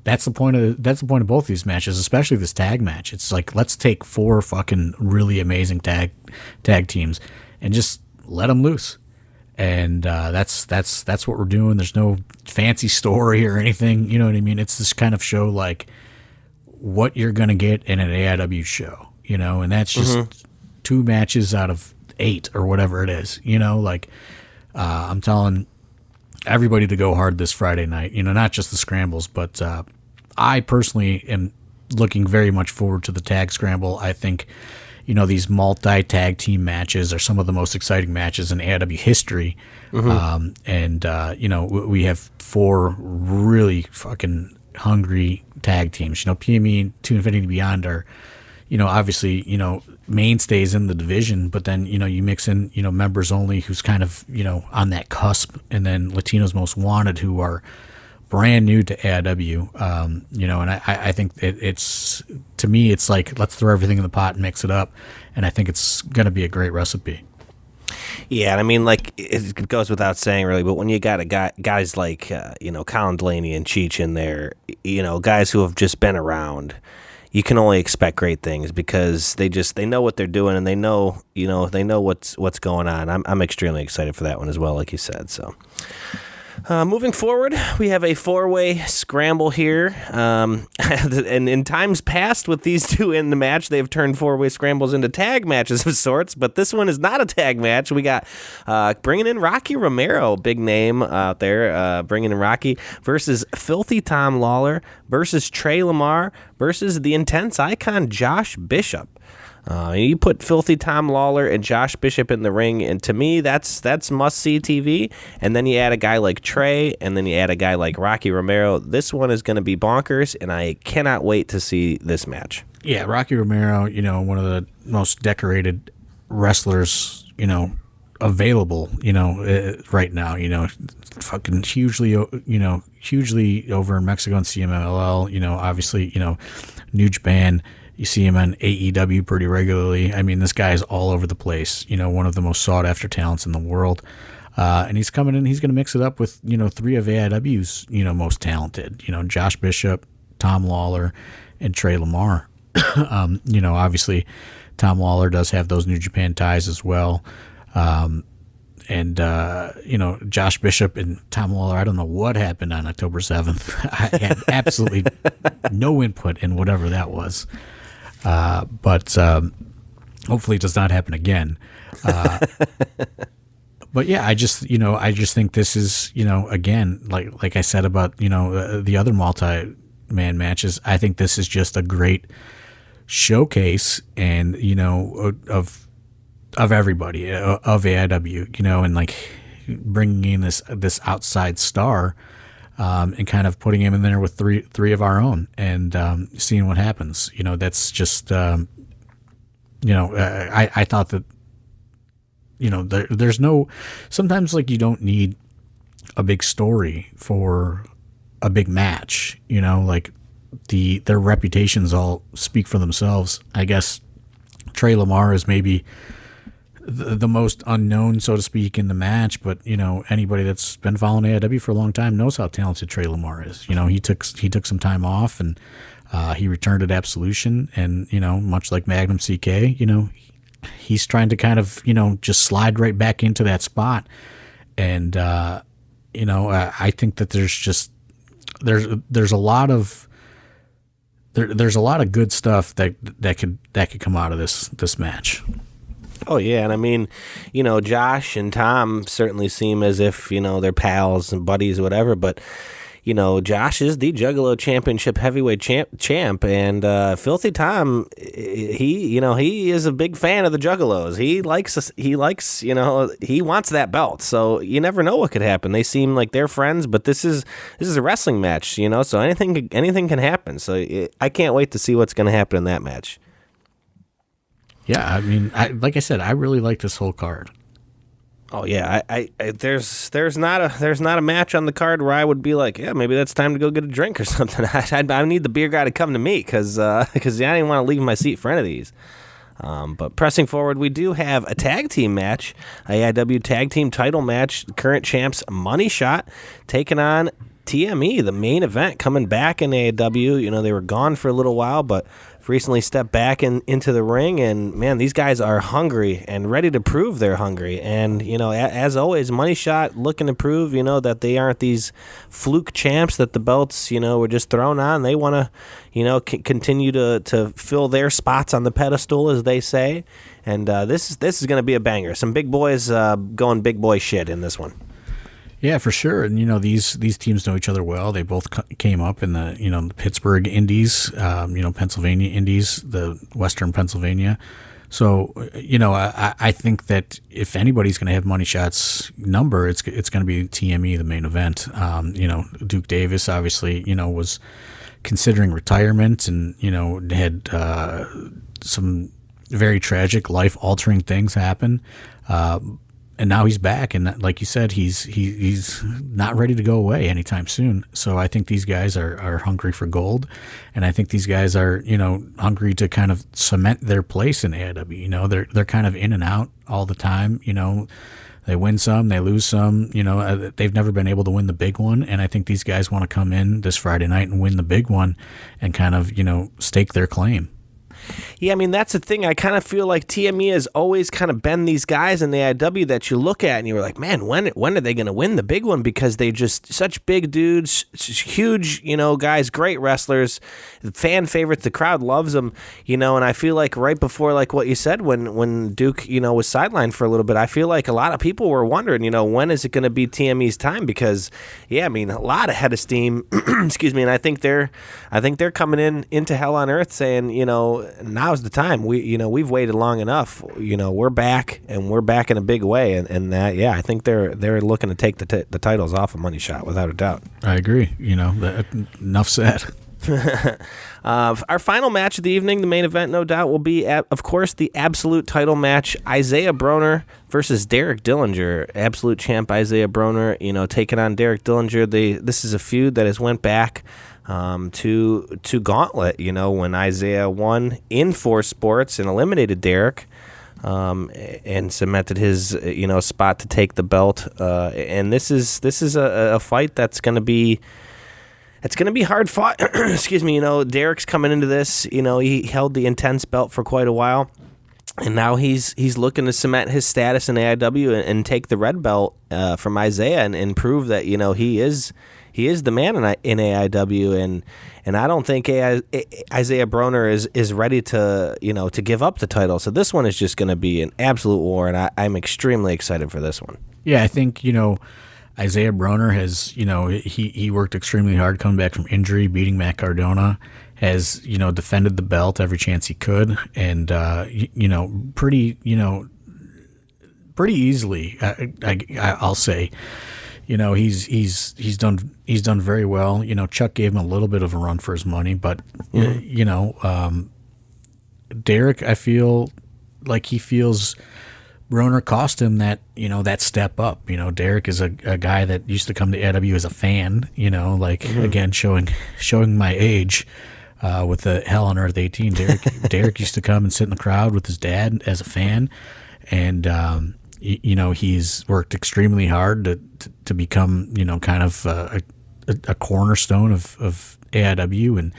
That's the point of both these matches, especially this tag match. It's like, let's take four fucking really amazing tag teams and just let them loose. And that's what we're doing. There's no fancy story or anything. You know what I mean? It's this kind of show like what you're going to get in an AIW show, and that's just 2 matches out of 8 or whatever it is, I'm telling everybody to go hard this Friday night, not just the scrambles, but I personally am looking very much forward to the tag scramble. I think, these multi-tag team matches are some of the most exciting matches in AIW history. We have 4 really fucking hungry tag teams. PME, To Infinity and Beyond are, obviously, mainstays in the division, but then, you mix in, members only, who's kind of, on that cusp, and then Latinos Most Wanted, who are brand new to AIW, and I think it's, to me, it's like, let's throw everything in the pot and mix it up, and I think it's going to be a great recipe. Yeah, and I mean, like, it goes without saying, really, but when you got guys like, Colin Delaney and Cheech in there, guys who have just been around, you can only expect great things, because they know what they're doing, and they know what's going on. I'm extremely excited for that one as well, like you said. So, moving forward, we have a 4-way scramble here. And in times past, with these two in the match, they've turned 4-way scrambles into tag matches of sorts. But this one is not a tag match. We got bringing in Rocky Romero, big name out there, bringing in Rocky versus Filthy Tom Lawlor versus Trey LaMar versus the Intense Icon Josh Bishop. You put Filthy Tom Lawlor and Josh Bishop in the ring, and to me, that's must-see TV. And then you add a guy like Trey, and then you add a guy like Rocky Romero. This one is going to be bonkers, and I cannot wait to see this match. Yeah, Rocky Romero, one of the most decorated wrestlers, available, right now, fucking hugely over in Mexico and CMLL, obviously, New Japan. You see him on AEW pretty regularly. I mean, this guy is all over the place, one of the most sought-after talents in the world. And he's coming in, he's going to mix it up with, 3 of AIW's, most talented, Josh Bishop, Tom Lawlor, and Trey LaMar. Obviously, Tom Lawlor does have those New Japan ties as well. Josh Bishop and Tom Lawlor, I don't know what happened on October 7th. I had absolutely no input in whatever that was. But hopefully it does not happen again. But yeah, I just think this is, again, like I said about, the other multi-man matches, I think this is just a great showcase and, of everybody, of AIW, and like bringing in this outside star, and kind of putting him in there with three of our own, and seeing what happens. That's just I thought that there's no, sometimes like you don't need a big story for a big match. Like their reputations all speak for themselves. I guess Trey LaMar is maybe the most unknown, so to speak, in the match, but anybody that's been following AIW for a long time knows how talented Trey LaMar is. He took some time off, and he returned at Absolution, and much like Magnum CK, he's trying to kind of just slide right back into that spot. And I think that there's a lot of good stuff that could come out of this match. Oh, yeah, and I mean, Josh and Tom certainly seem as if, they're pals and buddies or whatever, but, Josh is the Juggalo Championship heavyweight champ, and Filthy Tom, he is a big fan of the Juggalos. He likes, he wants that belt, so you never know what could happen. They seem like they're friends, but this is a wrestling match, so anything can happen, so I can't wait to see what's going to happen in that match. Yeah, I mean, like I said, I really like this whole card. Oh yeah, I there's not a match on the card where I would be like, yeah, maybe that's time to go get a drink or something. I need the beer guy to come to me because I didn't want to leave my seat for any of these. But pressing forward, we do have a tag team match, a AIW tag team title match. Current champs Money Shot taking on TME, the main event, coming back in AIW. They were gone for a little while, but recently stepped back into the ring, and man, these guys are hungry and ready to prove they're hungry. And as always, Money Shot looking to prove that they aren't these fluke champs that the belts were just thrown on. They want to continue to fill their spots on the pedestal, as they say. And this is going to be a banger. Some big boys going big boy shit in this one. Yeah, for sure. And these teams know each other well. They both came up in the Pittsburgh Indies, Pennsylvania Indies, the Western Pennsylvania. So I think that if anybody's going to have Money Shot's number, it's going to be TME, the main event. Duke Davis obviously was considering retirement, and had some very tragic, life altering things happen. And now he's back, and like you said, he's not ready to go away anytime soon. So I think these guys are hungry for gold, and I think these guys are hungry to kind of cement their place in AIW. They're kind of in and out all the time. They win some, they lose some. They've never been able to win the big one, and I think these guys want to come in this Friday night and win the big one, and kind of stake their claim. Yeah, I mean, that's the thing. I kind of feel like TME has always kind of been these guys in the AIW that you look at and you're like, man, when are they going to win the big one? Because they just such big dudes, huge, guys, great wrestlers, fan favorites. The crowd loves them, and I feel like right before, like what you said, when Duke, was sidelined for a little bit, I feel like a lot of people were wondering, when is it going to be TME's time? Because, yeah, I mean, a lot of head of steam, excuse me, and I think they're coming into Hell on Earth saying, now's the time. We've waited long enough. We're back, and we're back in a big way. And I think they're looking to take the titles off of Money Shot without a doubt. I agree. Enough said. Our final match of the evening, the main event, no doubt, will be, of course, the absolute title match: Isaiah Broner versus Derek Dillinger. Absolute champ Isaiah Broner, taking on Derek Dillinger. This is a feud that has went back to Gauntlet, when Isaiah won in Force Sports and eliminated Derek, and cemented his spot to take the belt. And this is a fight that's going to be. It's going to be hard fought. Excuse me. Derek's coming into this. He held the Intense belt for quite a while, and now he's looking to cement his status in AIW and take the red belt from Isaiah and prove that he is the man in AIW, and I don't think Isaiah Broner is ready to give up the title. So this one is just going to be an absolute war, and I'm extremely excited for this one. Yeah, I think Isaiah Broner has he worked extremely hard coming back from injury, beating Matt Cardona, has defended the belt every chance he could, and pretty pretty easily. I'll say, he's done very well. Chuck gave him a little bit of a run for his money, but Derek, I feel like he feels Broner cost him that that step up. Derek is a guy that used to come to AW as a fan. Again, showing my age. With the Hell on Earth 18, Derek used to come and sit in the crowd with his dad as a fan, and he's worked extremely hard to become kind of a cornerstone of AIW, and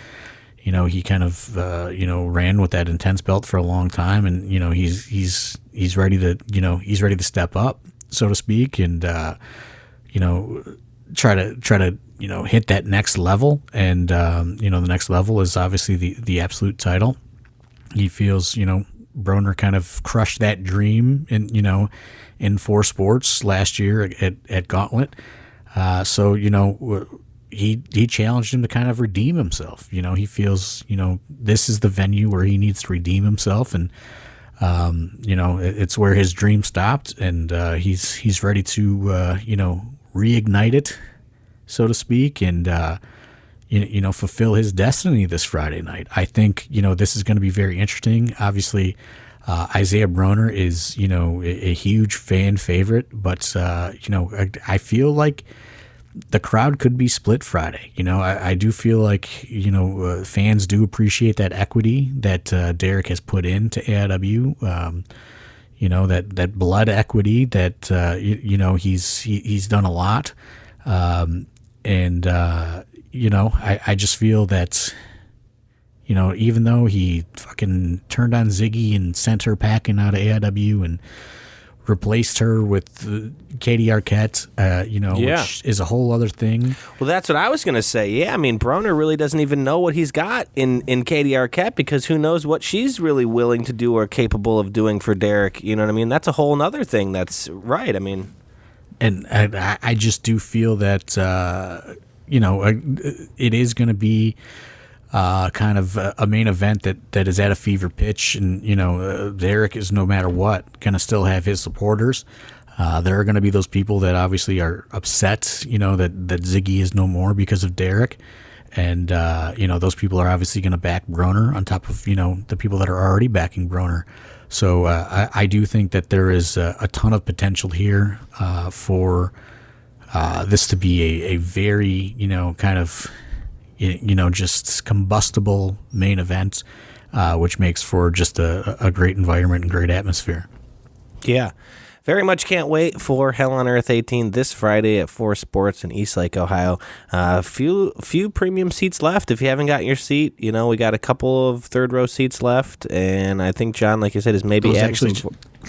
he kind of ran with that intense belt for a long time, and he's ready to step up, so to speak, and try to hit that next level, and the next level is obviously the absolute title. He feels Broner kind of crushed that dream in 4 Sports last year at Gauntlet, so he challenged him to kind of redeem himself. He feels this is the venue where he needs to redeem himself, and it's where his dream stopped, and he's ready to reignite it, so to speak, and fulfill his destiny this Friday night. I think this is going to be very interesting. Obviously, Isaiah Broner is a huge fan favorite, but I feel like the crowd could be split Friday. I do feel like fans do appreciate that equity that Derek has put into AIW. That blood equity that he's done a lot. I just feel that, even though he fucking turned on Ziggy and sent her packing out of AIW and replaced her with Katie Arquette, which is a whole other thing. Well, that's what I was going to say. Yeah, I mean, Broner really doesn't even know what he's got in Katie Arquette, because who knows what she's really willing to do or capable of doing for Derek. You know what I mean? That's a whole other thing. That's right. I mean... And I just do feel that, it is going to be kind of a main event that is at a fever pitch. And, Derek is, no matter what, going to still have his supporters. There are going to be those people that obviously are upset, that Ziggy is no more because of Derek. And, those people are obviously going to back Broner on top of, the people that are already backing Broner. So I do think that there is a ton of potential here for this to be a very, kind of, just combustible main event, which makes for just a great environment and great atmosphere. Yeah. Very much can't wait for Hell on Earth 18 this Friday at 4 Sports in Eastlake, Ohio. Few premium seats left. If you haven't got your seat, we got a couple of third-row seats left, and I think, John, like you said, is maybe...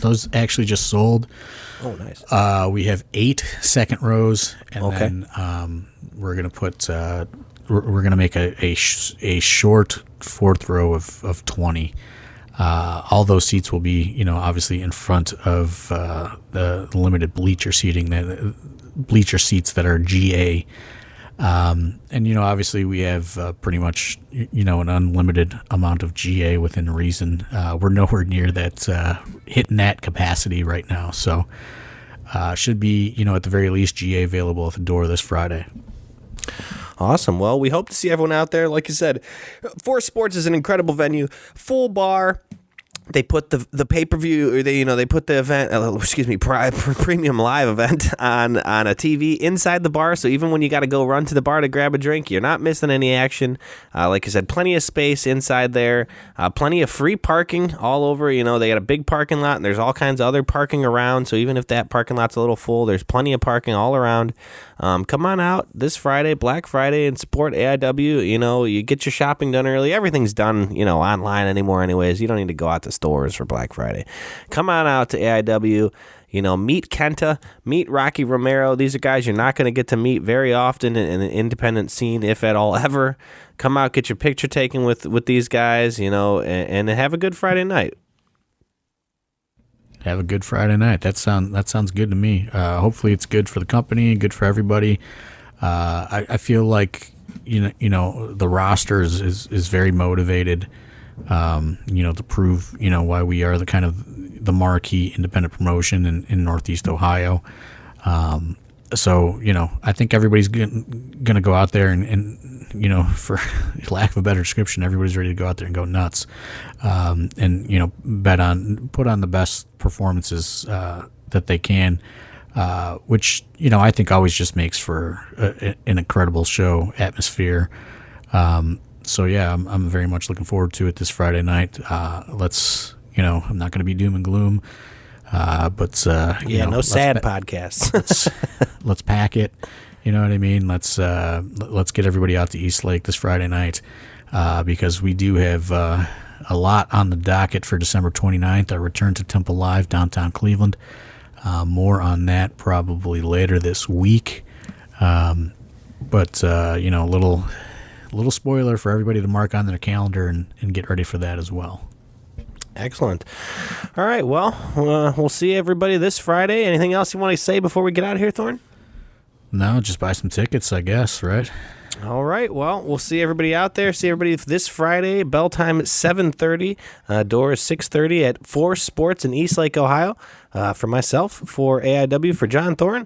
Those actually just sold. Oh, nice. We have 8 second rows, and then we're going to put... we're going to make a short fourth row of 20. All those seats will be, obviously in front of the limited bleacher seating, bleacher seats that are GA. And, obviously we have pretty much, an unlimited amount of GA within reason. We're nowhere near that hitting that capacity right now. So should be, at the very least, GA available at the door this Friday. Awesome. Well, we hope to see everyone out there. Like you said, 4 Sports is an incredible venue, full bar. They put the pay-per-view, or they put the event, premium live event on a TV inside the bar. So even when you got to go run to the bar to grab a drink, you're not missing any action. Like I said, plenty of space inside there, plenty of free parking all over. They got a big parking lot, and there's all kinds of other parking around. So even if that parking lot's a little full, there's plenty of parking all around. Come on out this Friday, Black Friday, and support AIW. You get your shopping done early. Everything's done, online anymore anyways. You don't need to go out to stores for Black Friday. Come on out to AIW. Meet Kenta, meet Rocky Romero. These are guys you're not going to get to meet very often in the independent scene, if at all ever. Come out, get your picture taken with these guys, and have a good Friday night. Have a good Friday night. That sounds good to me. Hopefully it's good for the company, good for everybody. I feel like the roster is very motivated. To prove why we are the kind of the marquee independent promotion in Northeast Ohio. So, I think everybody's going to go out there and, for lack of a better description, everybody's ready to go out there and go nuts. And, put on the best performances that they can, which, I think always just makes for an incredible show atmosphere. So, yeah, I'm very much looking forward to it this Friday night. I'm not going to be doom and gloom. But no sad podcasts. let's pack it. You know what I mean? Let's get everybody out to Eastlake this Friday night, because we do have a lot on the docket for December 29th. Our return to Temple Live downtown Cleveland. More on that probably later this week. But a little spoiler for everybody to mark on their calendar and get ready for that as well. Excellent. All right, well, we'll see everybody this Friday. Anything else you want to say before we get out of here, Thorne? No, just buy some tickets, I guess, right? All right, well, we'll see everybody out there. See everybody this Friday. Bell time at 7:30. Door is 6:30 at 4 Sports in Eastlake, Ohio. For myself, for AIW, for John Thorne.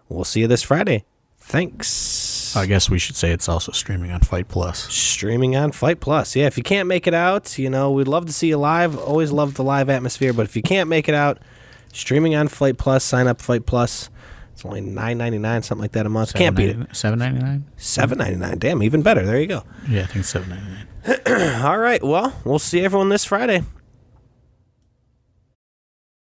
We'll see you this Friday. Thanks. I guess we should say it's also streaming on Fight Plus. Streaming on Fight Plus. Yeah, if you can't make it out, we'd love to see you live. Always love the live atmosphere. But if you can't make it out, streaming on Fight Plus. Sign up Fight Plus. It's only $9.99, something like that a month. Can't beat it. $7.99? $7.99. Damn, even better. There you go. Yeah, I think it's $7.99. All right. Well, we'll see everyone this Friday.